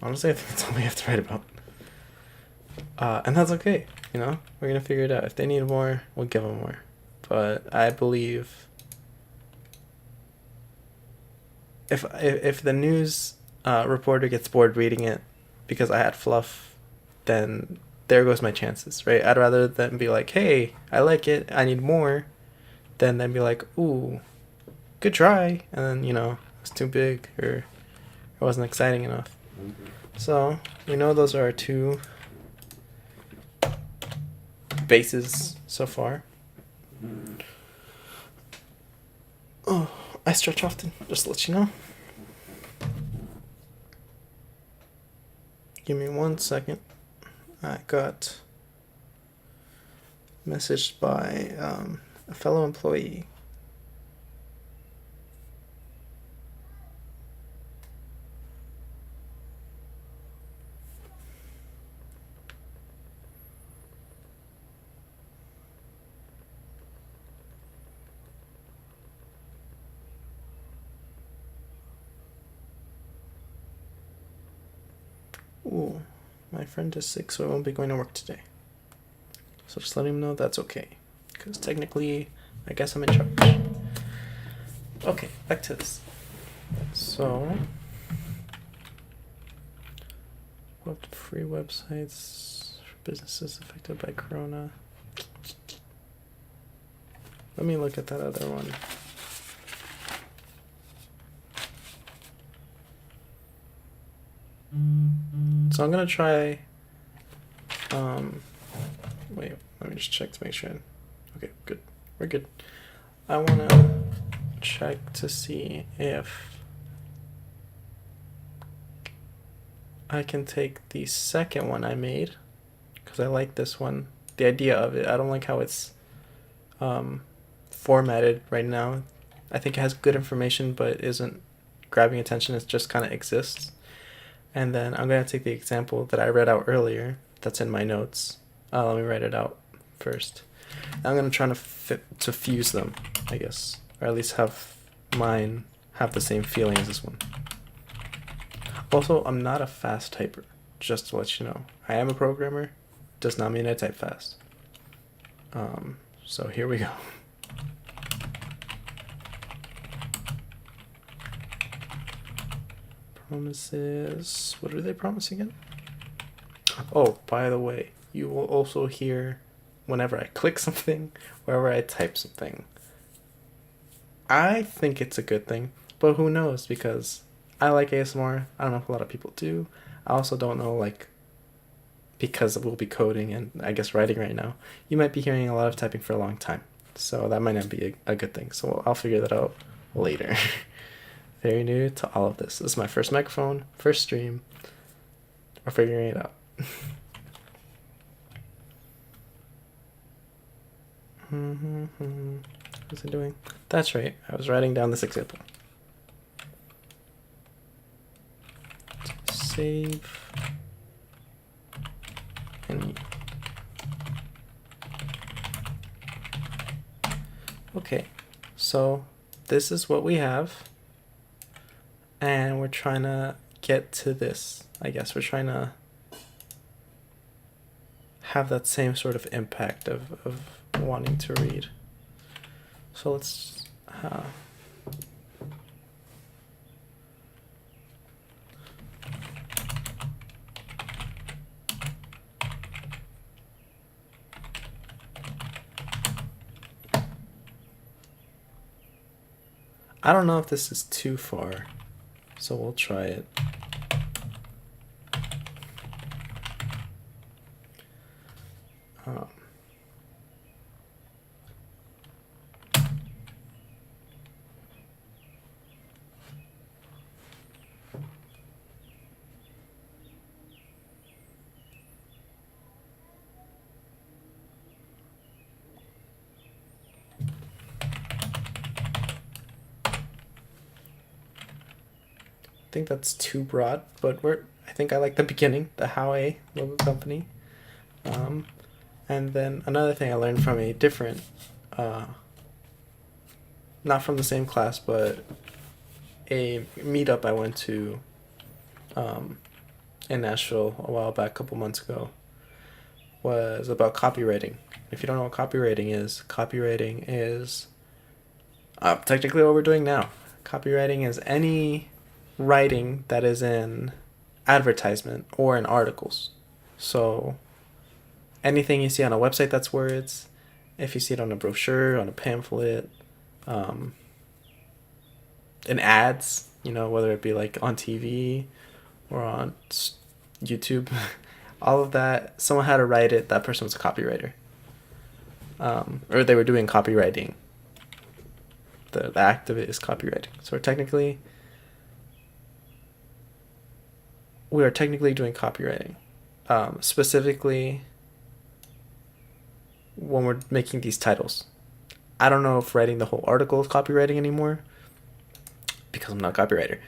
Honestly, I think that's all we have to write about. And that's okay, we're gonna figure it out. If they need more, we'll give them more. But I believe if the news reporter gets bored reading it because I had fluff, then there goes my chances, right? I'd rather than be like, hey, I like it, I need more, than be like, ooh, good try, and then, it's too big or it wasn't exciting enough. So, we know those are our two bases so far. Oh, I stretch often, just to let you know. Give me 1 second. I got messaged by a fellow employee. Ooh, my friend is sick, so I won't be going to work today. So just let him know that's okay. Because technically, I guess I'm in charge. Okay, back to this. So, what free websites for businesses affected by Corona? Let me look at that other one. So I'm gonna try. Wait, let me just check to make sure. Okay, good. We're good. I wanna check to see if I can take the second one I made, because I like this one. The idea of it. I don't like how it's formatted right now. I think it has good information, but isn't grabbing attention. It just kind of exists. And then I'm going to take the example that I read out earlier that's in my notes. Let me write it out first. I'm going to try to fuse them, I guess. Or at least have mine have the same feeling as this one. Also, I'm not a fast typer, just to let you know. I am a programmer, does not mean I type fast. So here we go. Promises. What do they promise again? Oh, by the way, you will also hear whenever I click something, wherever I type something. I think it's a good thing, but who knows, because I like ASMR. I don't know if a lot of people do. I also don't know, because we'll be coding and I guess writing right now, you might be hearing a lot of typing for a long time. So that might not be a good thing. So I'll figure that out later. Very new to all of this. This is my first microphone, first stream. We're figuring it out. What's it doing? That's right. I was writing down this example. save any. Okay, so this is what we have, and we're trying to get to this. I guess we're trying to have that same sort of impact of wanting to read. So let's I don't know if this is too far, so we'll try it. I think that's too broad, but I think I like the beginning, the Huawei logo company. And then another thing I learned from a different, not from the same class, but a meetup I went to in Nashville a while back, a couple months ago, was about copywriting. If you don't know what copywriting is technically what we're doing now. Copywriting is any writing that is in advertisement or in articles. So anything you see on a website that's words, if you see it on a brochure, on a pamphlet, in ads, whether it be like on TV or on YouTube, all of that, someone had to write it, that person was a copywriter. Or they were doing copywriting. The act of it is copywriting. So we are technically doing copywriting. Specifically when we're making these titles. I don't know if writing the whole article is copywriting anymore because I'm not a copywriter.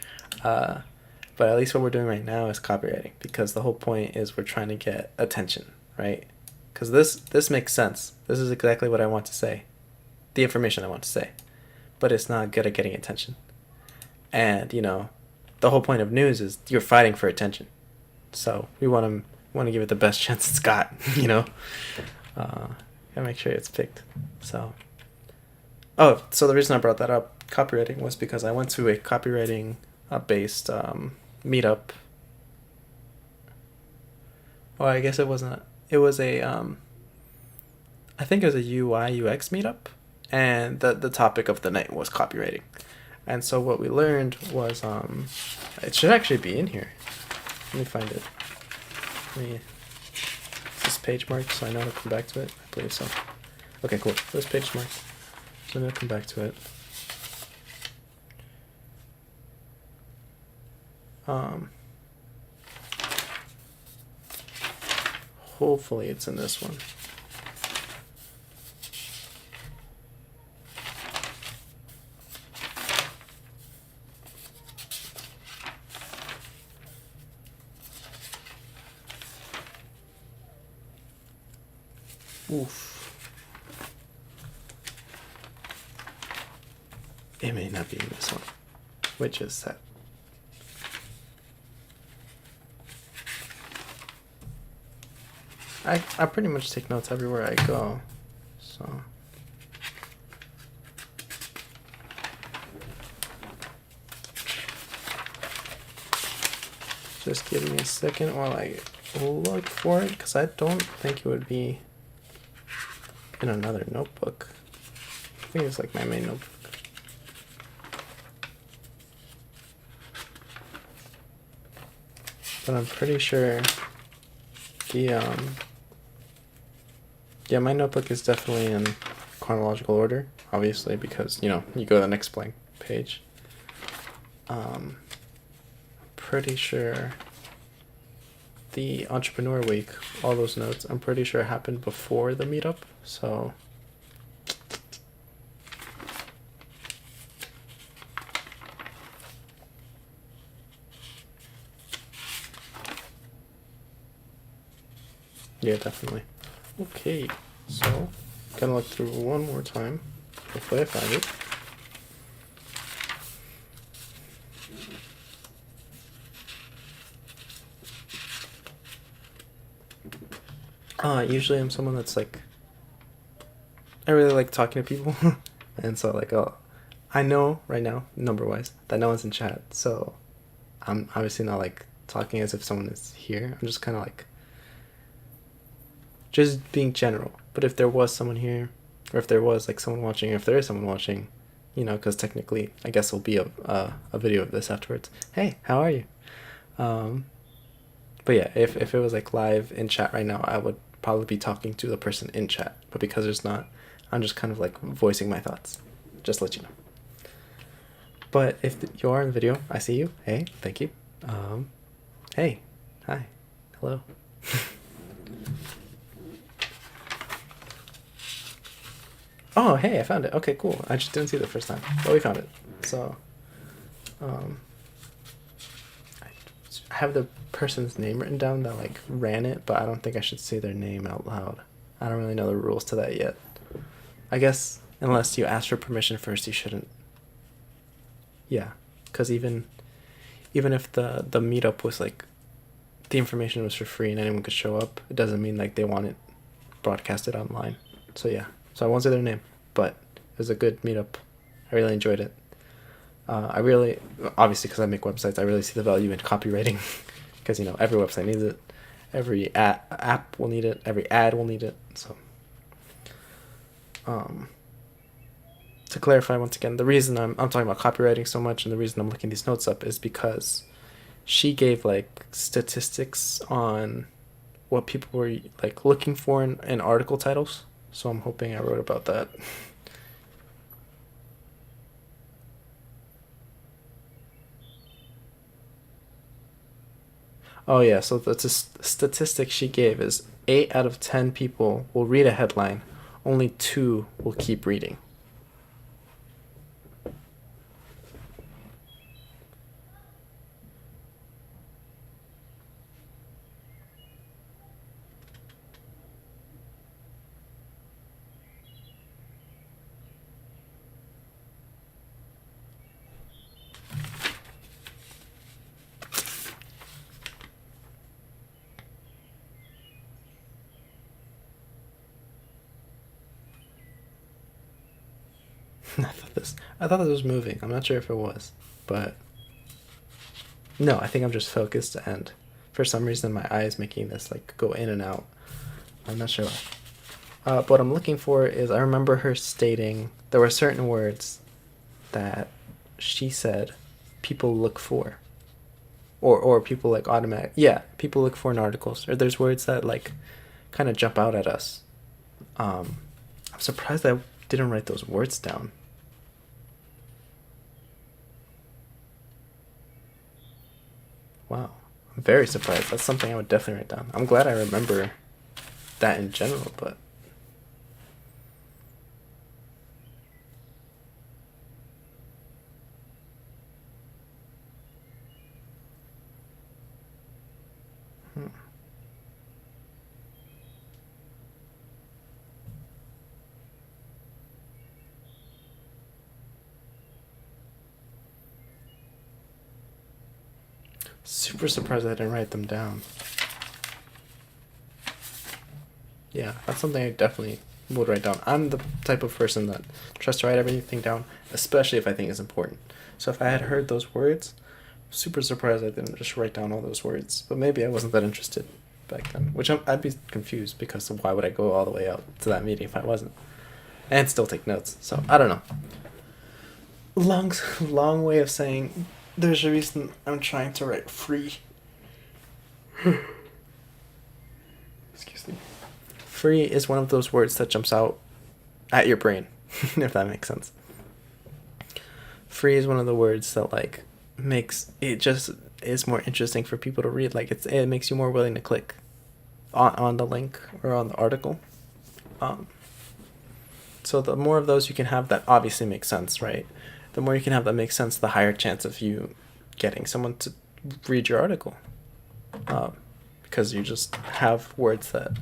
But at least what we're doing right now is copywriting, because the whole point is we're trying to get attention, right? Because this makes sense. This is exactly what I want to say. The information I want to say. But it's not good at getting attention. And, the whole point of news is you're fighting for attention. So we want to give it the best chance it's got, Gotta make sure it's picked. So the reason I brought that up, copywriting, was because I went to a copywriting based meetup. Well, I guess it wasn't. It was a I think it was a UI UX meetup, and the topic of the night was copywriting. And so what we learned was it should actually be in here. Let me find it. Is this page marked so I know to come back to it? I believe so. Okay, cool. This page marked, so I'm gonna come back to it. Hopefully it's in this one. Oof. It may not be in this one, which is sad. I pretty much take notes everywhere I go, so. Just give me a second while I look for it, because I don't think it would be in another notebook. I think it's like my main notebook. But I'm pretty sure the my notebook is definitely in chronological order, obviously, because you go to the next blank page. Pretty sure the Entrepreneur Week, all those notes, I'm pretty sure happened before the meetup, so Yeah, definitely. Okay, so gonna look through one more time. Hopefully I find it. Usually I'm someone that's like, I really like talking to people, and so like, oh, I know right now, number wise, that no one's in chat, so I'm obviously not like talking as if someone is here. I'm just kind of like, just being general. But if there was someone here, or if there was like someone watching, or if there is someone watching, because technically, I guess there'll be a video of this afterwards. Hey, how are you? Um, but yeah, if it was like live in chat right now, I would probably be talking to the person in chat. But because there's not, I'm just kind of like voicing my thoughts. Just to let you know. But if you are in the video, I see you. Hey, thank you. Hey, hi, hello. Oh, hey, I found it. Okay, cool. I just didn't see it the first time, but we found it. So, I have the person's name written down that like ran it, but I don't think I should say their name out loud. I don't really know the rules to that yet. I guess unless you ask for permission first, you shouldn't. Yeah, because even if the meetup was like the information was for free and anyone could show up, it doesn't mean like they want it broadcasted online. So yeah, so I won't say their name, but it was a good meetup. I really enjoyed it. I really, obviously, because I make websites, I really see the value in copywriting, because every website needs it, every app will need it, every ad will need it. So, to clarify once again, the reason I'm talking about copywriting so much, and the reason I'm looking these notes up, is because she gave like statistics on what people were like looking for in article titles. So I'm hoping I wrote about that. Oh yeah, so the statistic she gave is 8 out of 10 people will read a headline, only 2 will keep reading. I thought this was moving. I'm not sure if it was, but no, I think I'm just focused, and for some reason my eye is making this like go in and out. I'm not sure. But what I'm looking for is, I remember her stating there were certain words that she said people look for, or people like automatic. Yeah, people look for in articles, or there's words that like kind of jump out at us. I'm surprised I didn't write those words down. Wow, I'm very surprised. That's something I would definitely write down. I'm glad I remember that in general, but super surprised I didn't write them down. Yeah, that's something I definitely would write down. I'm the type of person that tries to write everything down, especially if I think it's important. So if I had heard those words, super surprised I didn't just write down all those words. But maybe I wasn't that interested back then, which I'd be confused, because why would I go all the way out to that meeting if I wasn't? And still take notes. So I don't know. Long way of saying there's a reason I'm trying to write free. Excuse me. Free is one of those words that jumps out at your brain, if that makes sense. Free is one of the words that like makes it just is more interesting for people to read. Like it makes you more willing to click on the link or on the article. So the more of those you can have that obviously makes sense, right? The more you can have that makes sense, the higher chance of you getting someone to read your article. because you just have words that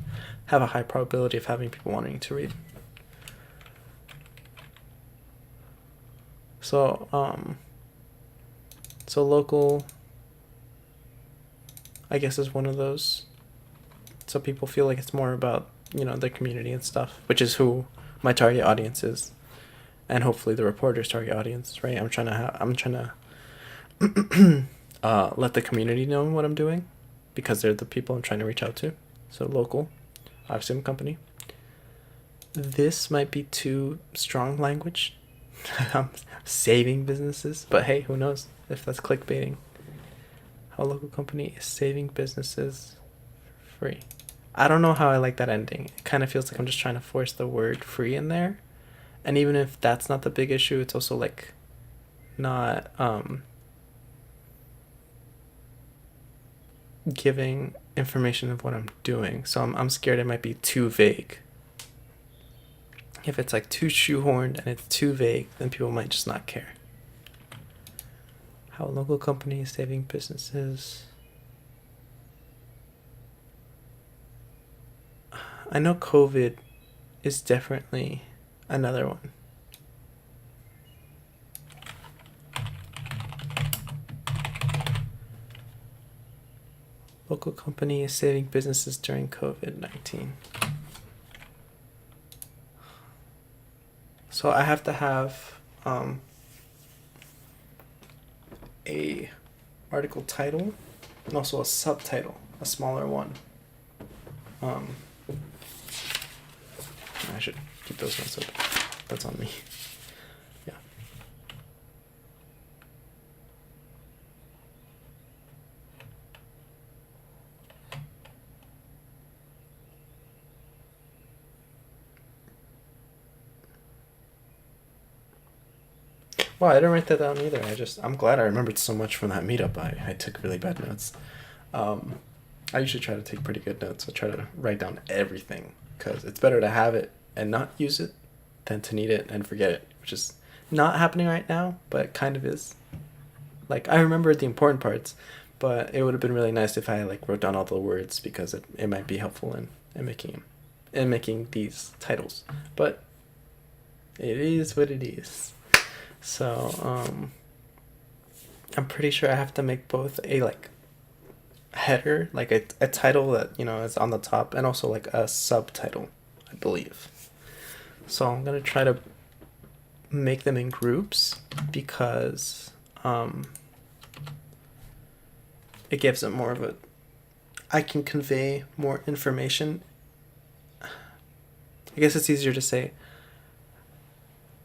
have a high probability of having people wanting to read. So so local, I guess, is one of those. So people feel like it's more about, their community and stuff, which is who my target audience is, and hopefully the reporter's target audience, right? I'm trying to let the community know what I'm doing, because they're the people I'm trying to reach out to. So local, obviously company. This might be too strong language. I'm saving businesses, but hey, who knows if that's clickbaiting. How a local company is saving businesses free. I don't know how I like that ending. It kind of feels like I'm just trying to force the word free in there. And even if that's not the big issue, it's also like not giving information of what I'm doing. So I'm scared it might be too vague. If it's like too shoehorned and it's too vague, then people might just not care. How a local company is saving businesses. I know COVID is definitely another one. Local company is saving businesses during COVID-19. So I have to have a article title and also a subtitle, a smaller one. I should keep those ones up. That's on me. Yeah. Well, I didn't write that down either. I'm glad I remembered so much from that meetup. I took really bad notes. I usually try to take pretty good notes. I try to write down everything, because it's better to have it and not use it than to need it and forget it, which is not happening right now, but it kind of is. Like, I remembered the important parts, but it would have been really nice if I wrote down all the words, because it might be helpful in making these titles. But it is what it is. So I'm pretty sure I have to make both a header, a title that is on the top, and also a subtitle, I believe. So I'm gonna try to make them in groups, because it gives it more of I can convey more information. I guess it's easier to say,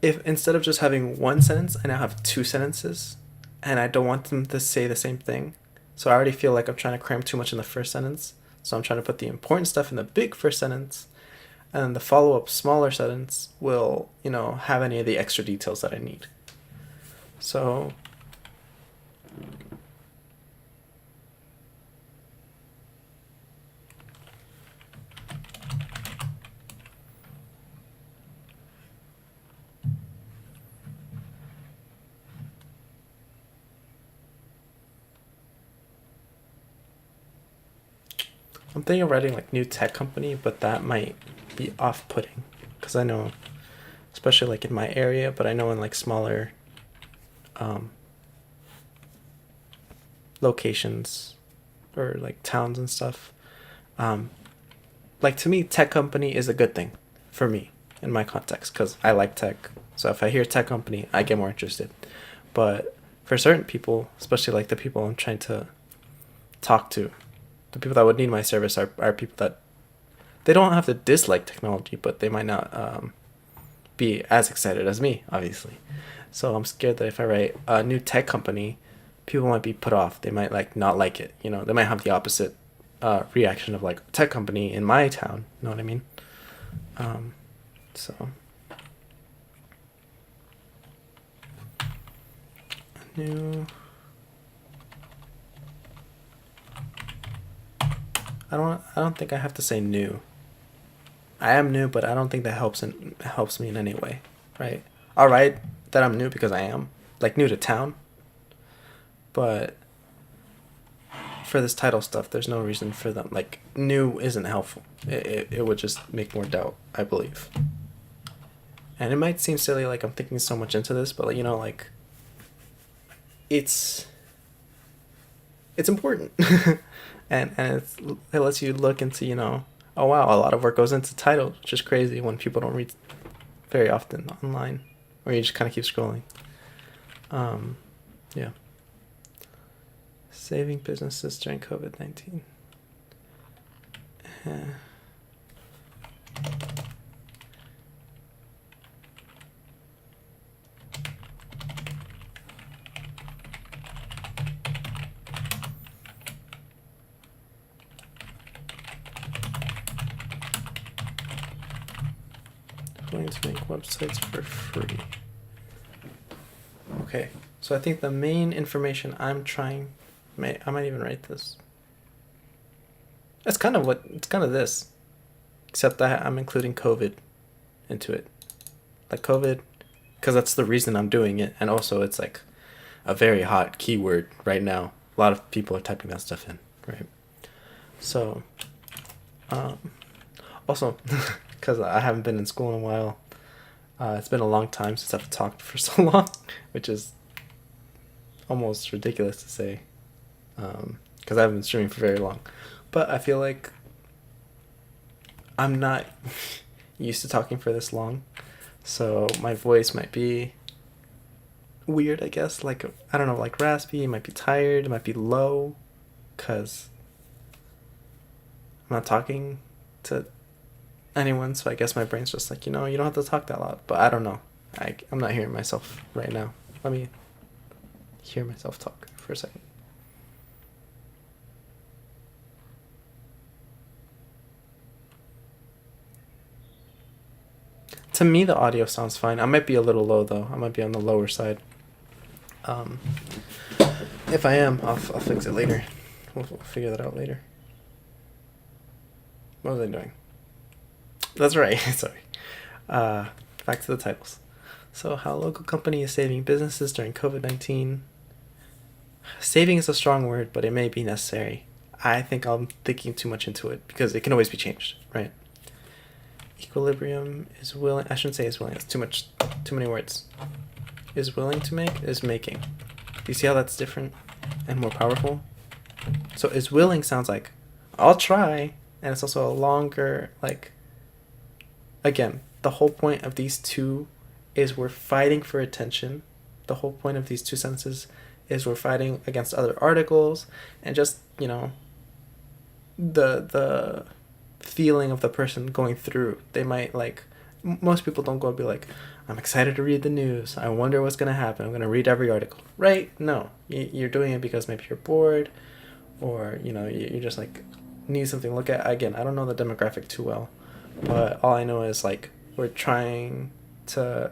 if instead of just having one sentence, I now have two sentences, and I don't want them to say the same thing. So I already feel like I'm trying to cram too much in the first sentence. So I'm trying to put the important stuff in the big first sentence, and then the follow-up smaller sentence will, have any of the extra details that I need. So I'm thinking of writing new tech company, but that might be off-putting, because I know, especially in my area, but I know in smaller locations or towns and stuff, to me, tech company is a good thing for me in my context, because I like tech. So if I hear tech company, I get more interested. But for certain people, especially the people I'm trying to talk to, the people that would need my service are people that they don't have to dislike technology, but they might not be as excited as me, obviously. So I'm scared that if I write a new tech company, people might be put off. They might not like it. They might have the opposite reaction of tech company in my town. You know what I mean? So new. I don't think I have to say new. I am new, but I don't think that helps me in any way, right? I'll write that I'm new because I am, new to town. But for this title stuff, there's no reason for them. Like, new isn't helpful. It would just make more doubt, I believe. And it might seem silly, like I'm thinking so much into this, but, like, it's important. and it lets you look into, oh wow, a lot of work goes into titles, which is crazy when people don't read very often online, or you just kind of keep scrolling. Yeah. Saving businesses during COVID-19. Going to make websites for free. Okay, so I think the main information I might even write this. It's kind of this, except that I'm including COVID into it. Like COVID, because that's the reason I'm doing it, and also it's like a very hot keyword right now. A lot of people are typing that stuff in, right? So, also, because I haven't been in school in a while, it's been a long time since I've talked for so long, which is almost ridiculous to say, because I haven't been streaming for very long. But I feel like I'm not used to talking for this long, so my voice might be weird, I guess. Like, I don't know, like raspy, it might be tired, it might be low, because I'm not talking to anyone, so I guess my brain's just like, you don't have to talk that loud. But I don't know. I'm not hearing myself right now. Let me hear myself talk for a second. To me, the audio sounds fine. I might be a little low, though. I might be on the lower side. If I am, I'll fix it later. We'll figure that out later. What was I doing? That's right. Sorry. Back to the titles. So, how a local company is saving businesses during COVID-19. Saving is a strong word, but it may be necessary. I think I'm thinking too much into it because it can always be changed, right? Equilibrium is willing. I shouldn't say is willing. It's too many words. Is willing to make is making. Do you see how that's different and more powerful? So is willing sounds like I'll try, and it's also a longer, like, again, the whole point of these two is we're fighting for attention. The whole point of these two sentences is we're fighting against other articles, and just, the feeling of the person going through. They might, like, most people don't go and be like, I'm excited to read the news. I wonder what's going to happen. I'm going to read every article. Right? No. You're doing it because maybe you're bored, or, you just, like, need something to look at. Again, I don't know the demographic too well, but all I know is, like, we're trying to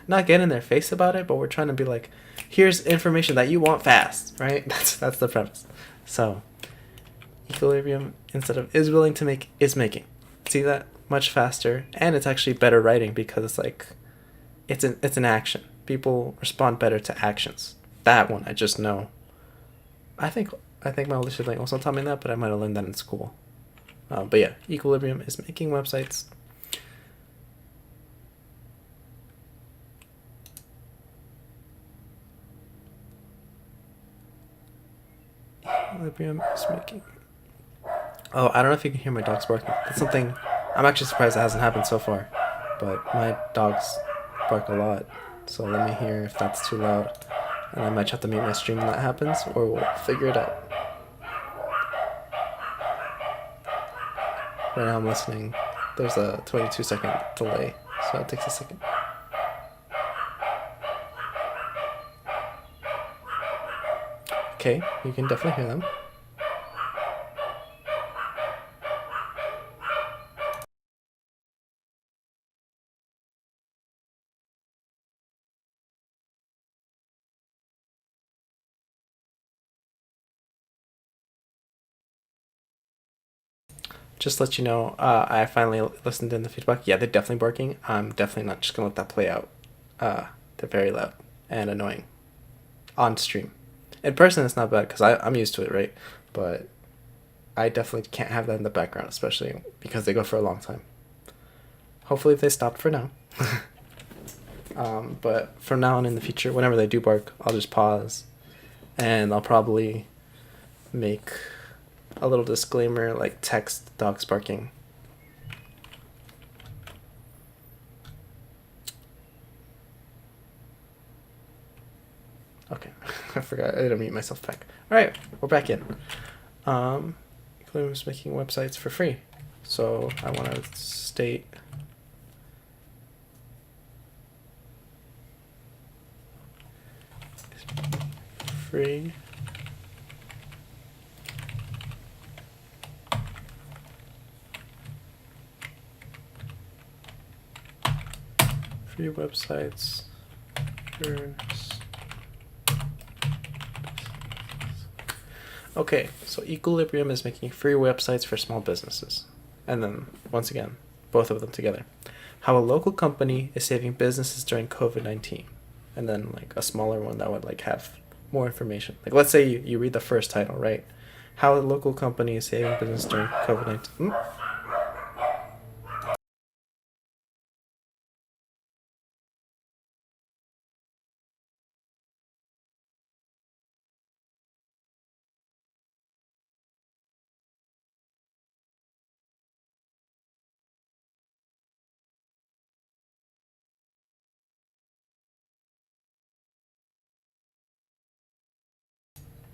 not get in their face about it, but we're trying to be like, here's information that you want fast, right? That's the premise. So, equilibrium, instead of is willing to make, is making. See that? Much faster, and it's actually better writing because it's like, it's an action. People respond better to actions. That one I just know. I think my older sibling also taught me that, but I might have learned that in school. But yeah, equilibrium is making websites. Equilibrium is making. Oh, I don't know if you can hear my dogs barking. That's something I'm actually surprised that hasn't happened so far. But my dogs bark a lot, so let me hear if that's too loud. And I might have to mute my stream when that happens, or we'll figure it out. Right now I'm listening. There's a 22-second delay, so it takes a second. Okay, you can definitely hear them. Just to let you know, I finally listened in the feedback. Yeah, they're definitely barking. I'm definitely not just gonna let that play out. They're very loud and annoying on stream. In person, it's not bad because I'm used to it, right? But I definitely can't have that in the background, especially because they go for a long time. Hopefully, they stopped for now. But from now on in the future, whenever they do bark, I'll just pause, and I'll probably make a little disclaimer like text dogs barking. Okay, I forgot. I didn't mute myself back. All right, we're back in. Clues making websites for free. So I want to state free. Free websites for. Okay, so Equilibrium is making free websites for small businesses. And then, once again, both of them together. How a local company is saving businesses during COVID-19. And then, like, a smaller one that would, like, have more information. Like, let's say you read the first title, right? How a local company is saving business during COVID-19.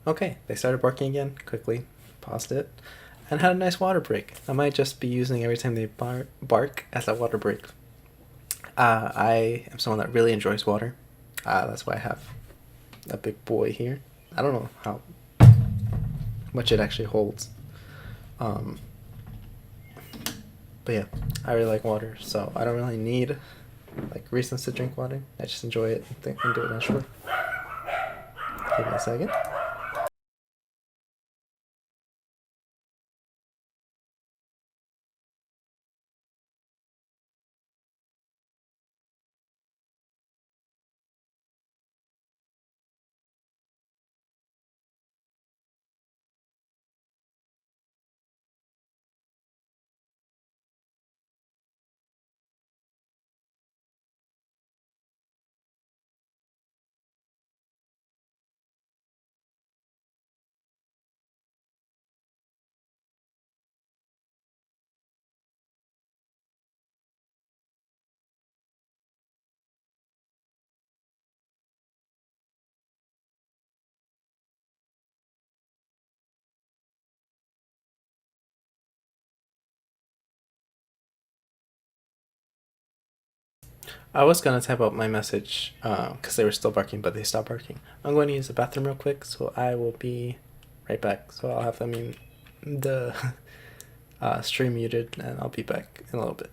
Okay, they started barking again, quickly paused it, and had a nice water break. I might just be using every time they bark as a water break. I am someone that really enjoys water. That's why I have a big boy here. I don't know how much it actually holds. Um, but yeah, I really like water, so I don't really need like reasons to drink water. I just enjoy it and do it naturally. Give me a second. I was gonna type out my message because they were still barking, but they stopped barking. I'm going to use the bathroom real quick, so I will be right back. So I'll have the stream muted, and I'll be back in a little bit.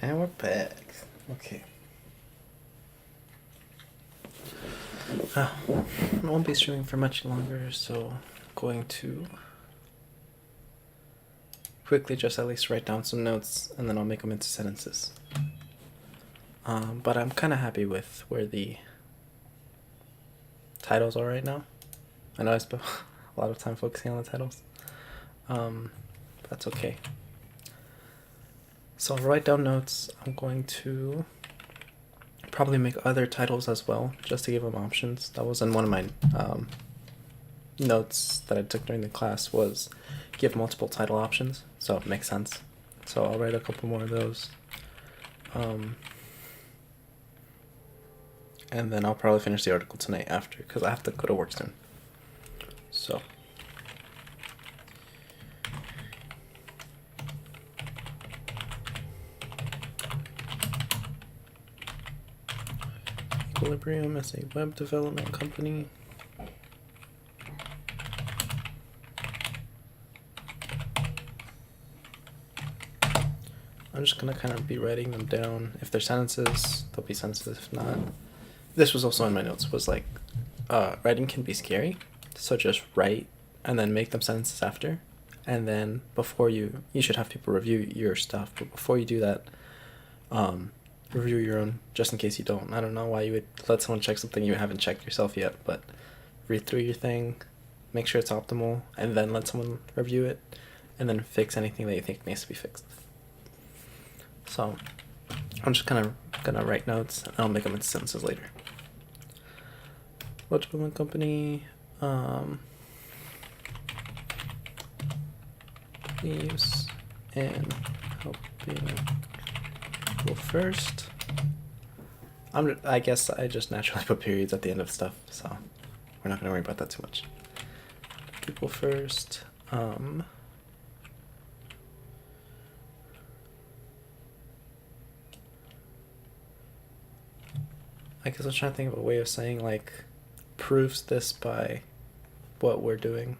And we're back. Okay. I won't be streaming for much longer, so I'm going to quickly just at least write down some notes, and then I'll make them into sentences. But I'm kind of happy with where the titles are right now. I know I spent a lot of time focusing on the titles. That's okay. So I'll write down notes. I'm going to probably make other titles as well, just to give them options. That was in one of my notes that I took during the class, was give multiple title options, so it makes sense. So I'll write a couple more of those. And then I'll probably finish the article tonight after, because I have to go to work soon. So. Equilibrium is a web development company. I'm just gonna kind of be writing them down. If they're sentences, they'll be sentences. If not, this was also in my notes, was like, writing can be scary. So just write and then make them sentences after. And then before you should have people review your stuff. But before you do that, review your own, just in case you don't. I don't know why you would let someone check something you haven't checked yourself yet, but read through your thing, make sure it's optimal, and then let someone review it, and then fix anything that you think needs to be fixed. So I'm just kind of gonna write notes, and I'll make them into sentences later. Web development company, leaves and helping people first. I guess I just naturally put periods at the end of stuff, so we're not gonna worry about that too much. People first. I guess I was trying to think of a way of saying, like, proves this by what we're doing.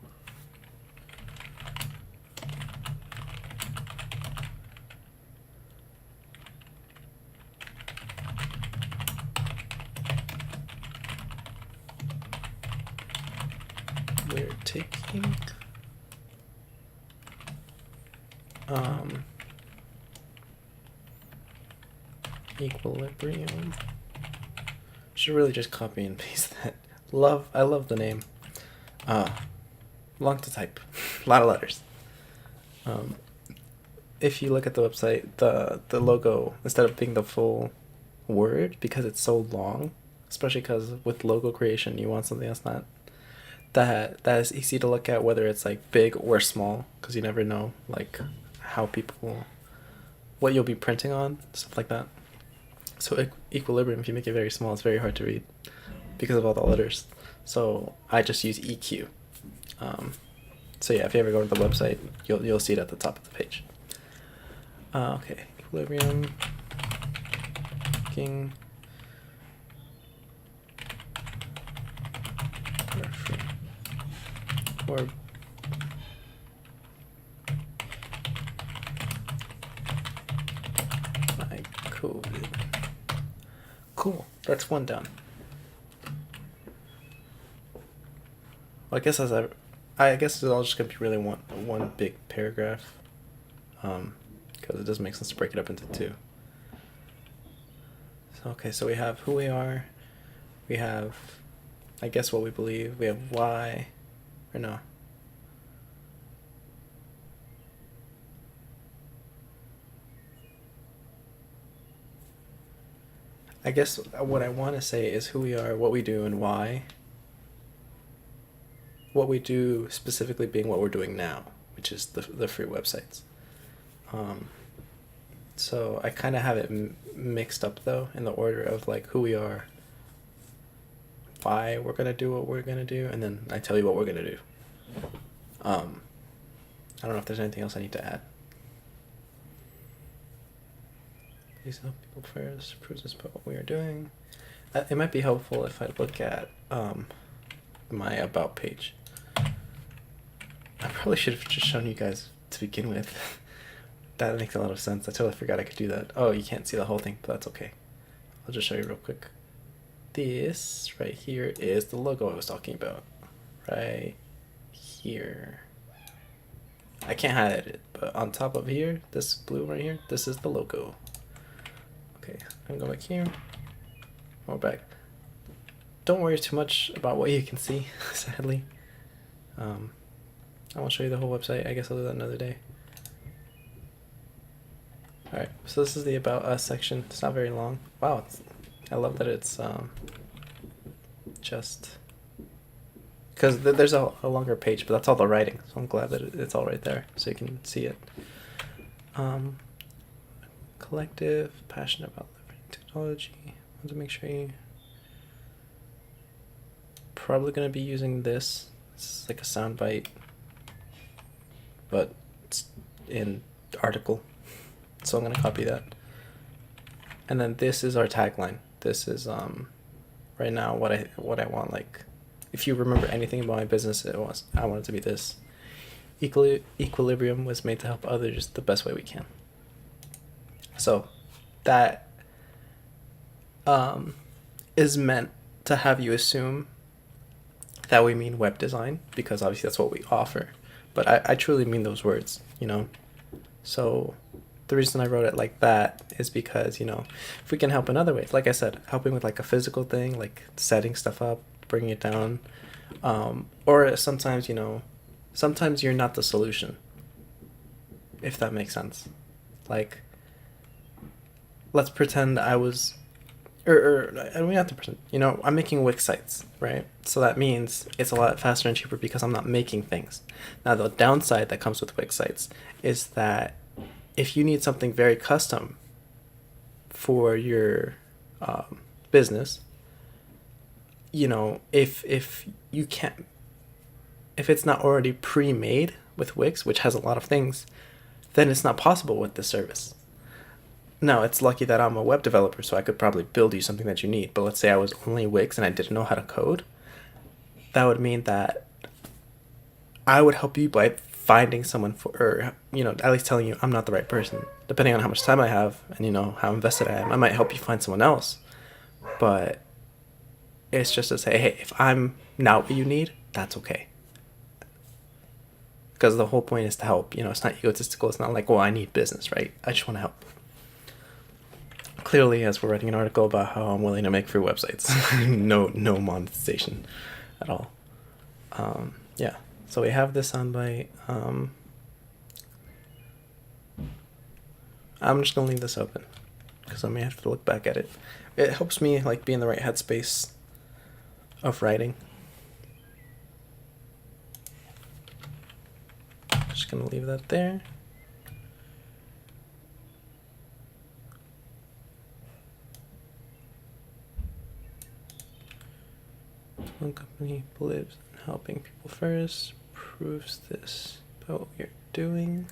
We're taking equilibrium. Should really just copy and paste that. I love the name. Long to type. A lot of letters. If you look at the website, the logo, instead of being the full word, because it's so long, especially because with logo creation you want something that's not that is easy to look at, whether it's like big or small, because you never know like how people, what you'll be printing on, stuff like that. So equilibrium, if you make it very small, it's very hard to read because of all the letters. So I just use EQ. So yeah, if you ever go to the website, you'll see it at the top of the page. Okay, equilibrium. King. Or my code. Cool. That's one done. Well, I guess it's all just gonna be really one big paragraph, because it doesn't make sense to break it up into two. So, okay, so we have who we are, we have, I guess, what we believe, we have why, or no. I guess what I want to say is who we are, what we do, and why. What we do specifically being what we're doing now, which is the free websites. So I kind of have it mixed up though in the order of like who we are, why we're gonna do what we're gonna do, and then I tell you what we're gonna do. I don't know if there's anything else I need to add. Please help people first. Proves us about what we are doing. It might be helpful if I look at my about page. I probably should have just shown you guys to begin with. That makes a lot of sense. I totally forgot I could do that. Oh, you can't see the whole thing, but that's okay. I'll just show you real quick. This right here is the logo I was talking about. Right here. I can't highlight it, but on top of here, this blue right here, this is the logo. Okay, I'm going back here. We're back. Don't worry too much about what you can see, sadly. I won't show you the whole website. I guess I'll do that another day. Alright, so this is the About Us section. It's not very long. Wow, I love that it's just... Because there's a longer page, but that's all the writing. So I'm glad that it's all right there, so you can see it. Collective, passionate about leveraging technology. I want to make sure you... Probably going to be using this. It's like a soundbite, but it's in article. So I'm going to copy that. And then this is our tagline. This is right now what I want. Like, if you remember anything about my business, I want it to be this. Equilibrium was made to help others the best way we can. So that is meant to have you assume that we mean web design, because obviously that's what we offer. But I truly mean those words, you know? So the reason I wrote it like that is because, you know, if we can help in other ways, like I said, helping with like a physical thing, like setting stuff up, bringing it down, or sometimes, you know, sometimes you're not the solution, if that makes sense. Like, let's pretend I was, or I don't have to pretend, you know, I'm making Wix sites, right? So that means it's a lot faster and cheaper because I'm not making things. Now, the downside that comes with Wix sites is that if you need something very custom for your business, you know, if you can't, if it's not already pre-made with Wix, which has a lot of things, then it's not possible with this service. Now, it's lucky that I'm a web developer, so I could probably build you something that you need. But let's say I was only Wix and I didn't know how to code. That would mean that I would help you by finding someone for, or, you know, at least telling you I'm not the right person. Depending on how much time I have and, you know, how invested I am, I might help you find someone else. But it's just to say, hey, if I'm not what you need, that's okay. Because the whole point is to help. You know, it's not egotistical. It's not like, well, I need business, right? I just want to help. Clearly, as we're writing an article about how I'm willing to make free websites, no monetization at all. Yeah, so we have this soundbite. I'm just gonna leave this open because I may have to look back at it. It helps me like be in the right headspace of writing. Just gonna leave that there. One company believes in helping people first, proves this about what we're doing.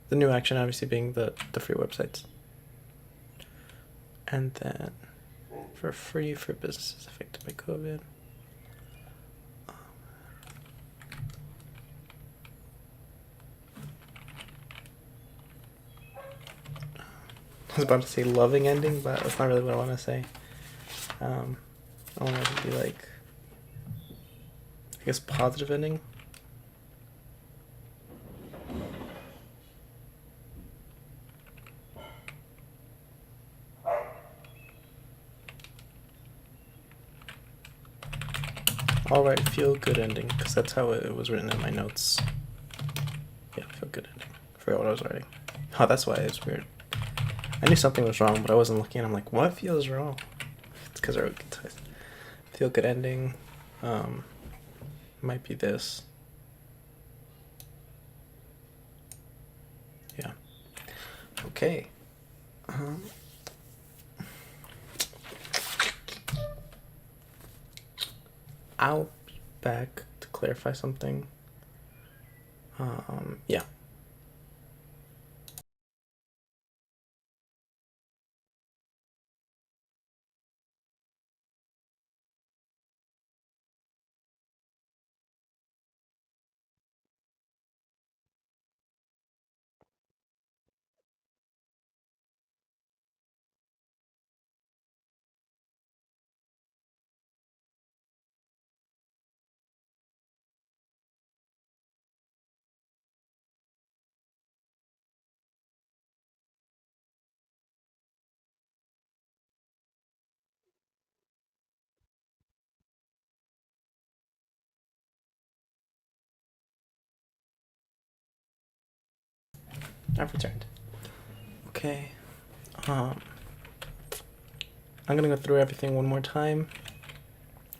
The new action obviously being the free websites. And then for free for businesses affected by COVID. I was about to say loving ending, but that's not really what I want to say. I want it to be like, I guess, positive ending. Alright, feel good ending, because that's how it was written in my notes. Yeah, feel good ending. I forgot what I was writing. Oh, that's why it's weird. I knew something was wrong, but I wasn't looking, and I'm like, what feels wrong? It's because I wrote good text. Feel good ending. Might be this. Yeah. Okay. I'll be back to clarify something. Yeah. I've returned. Okay. I'm gonna go through everything one more time.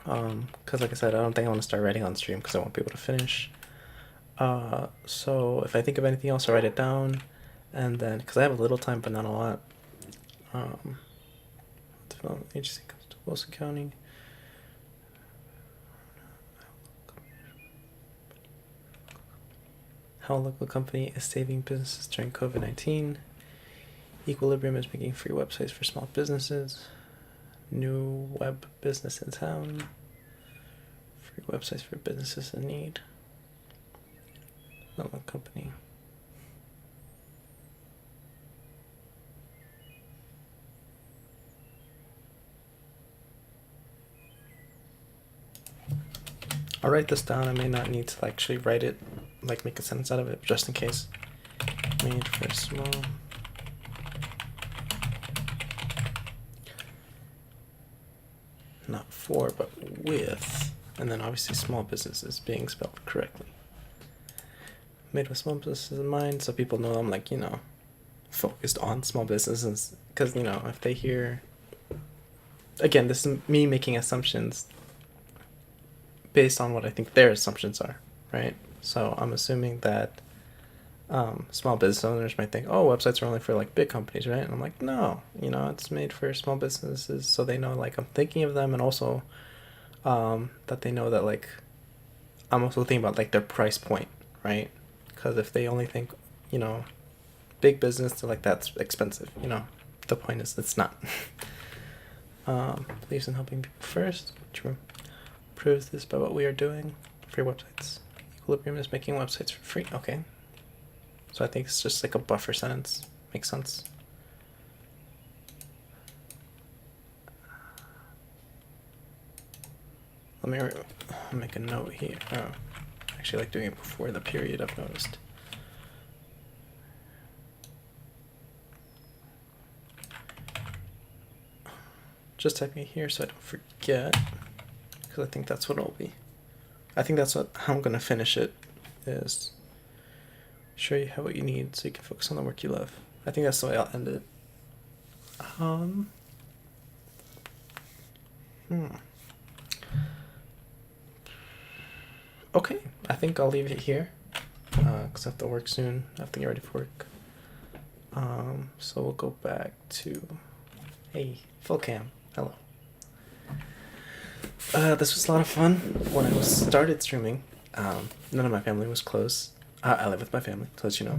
Because like I said, I don't think I want to start writing on stream because I won't be able to finish. So if I think of anything else, I'll write it down. And then, because I have a little time, but not a lot. Development agency comes to Wilson County. How a local company is saving businesses during COVID-19. Equilibrium is making free websites for small businesses. New web business in town. Free websites for businesses in need. Not one company. I'll write this down. I may not need to actually write it, like make a sentence out of it, just in case. Made for small. Not for, but with. And then obviously small businesses being spelled correctly. Made with small businesses in mind, so people know I'm like, focused on small businesses. Because, if they hear. Again, this is me making assumptions based on what I think their assumptions are, right? So I'm assuming that small business owners might think, oh, websites are only for like big companies, right? And I'm like, no, it's made for small businesses, so they know like I'm thinking of them, and also that they know that like I'm also thinking about like their price point, right? Because if they only think, big business, they're like, that's expensive, The point is, it's not. Believes in helping people first. True. Proves this by what we are doing. Free websites. Equilibrium is making websites for free. Okay. So I think it's just like a buffer sentence. Makes sense. Let me make a note here. Oh, I actually like doing it before the period, I've noticed. Just typing it here so I don't forget, because I think that's what it'll be. I think that's how I'm going to finish it, is show you what you need so you can focus on the work you love. I think that's the way I'll end it. Okay, I think I'll leave it here, because I have to work soon. I have to get ready for work. So we'll go back to, hey, full cam, hello. This was a lot of fun. When I started streaming, none of my family was close. I live with my family, to let you know.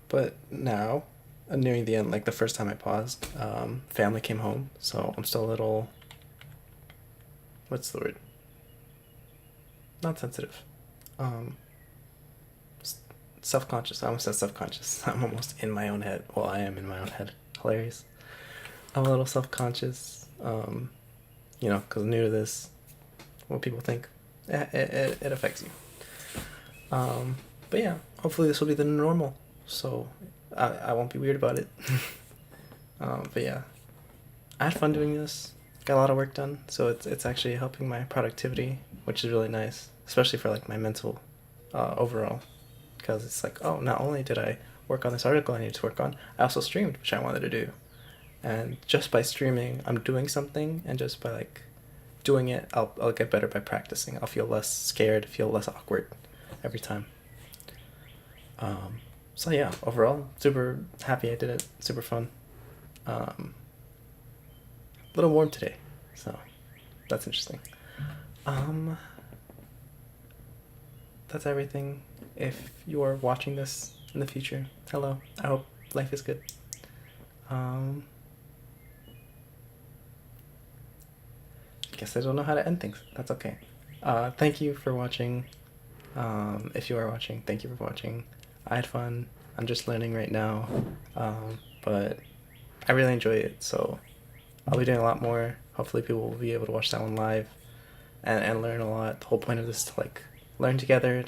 But now, nearing the end, like the first time I paused, family came home, so I'm still a little, what's the word? Not sensitive. Self-conscious. I almost said subconscious. I'm almost in my own head. Well, I am in my own head. Hilarious. I'm a little self-conscious, because I'm new to this. What people think, it affects you. But yeah, hopefully this will be the normal, so I won't be weird about it. But yeah, I had fun doing this. Got a lot of work done, so it's actually helping my productivity, which is really nice, especially for like my mental overall, because it's like, oh, not only did I work on this article I needed to work on, I also streamed, which I wanted to do. And just by streaming, I'm doing something, and just by like doing it, I'll get better by practicing. I'll feel less scared, feel less awkward every time. So yeah, overall, super happy I did it. Super fun. A little warm today, so that's interesting. That's everything. If you are watching this in the future, hello. I hope life is good. Guess I don't know how to end things. That's okay. Thank you for watching. If you are watching, thank you for watching. I had fun. I'm just learning right now, but I really enjoy it, so I'll be doing a lot more. Hopefully people will be able to watch that one live and learn a lot. The whole point of this is to like learn together, just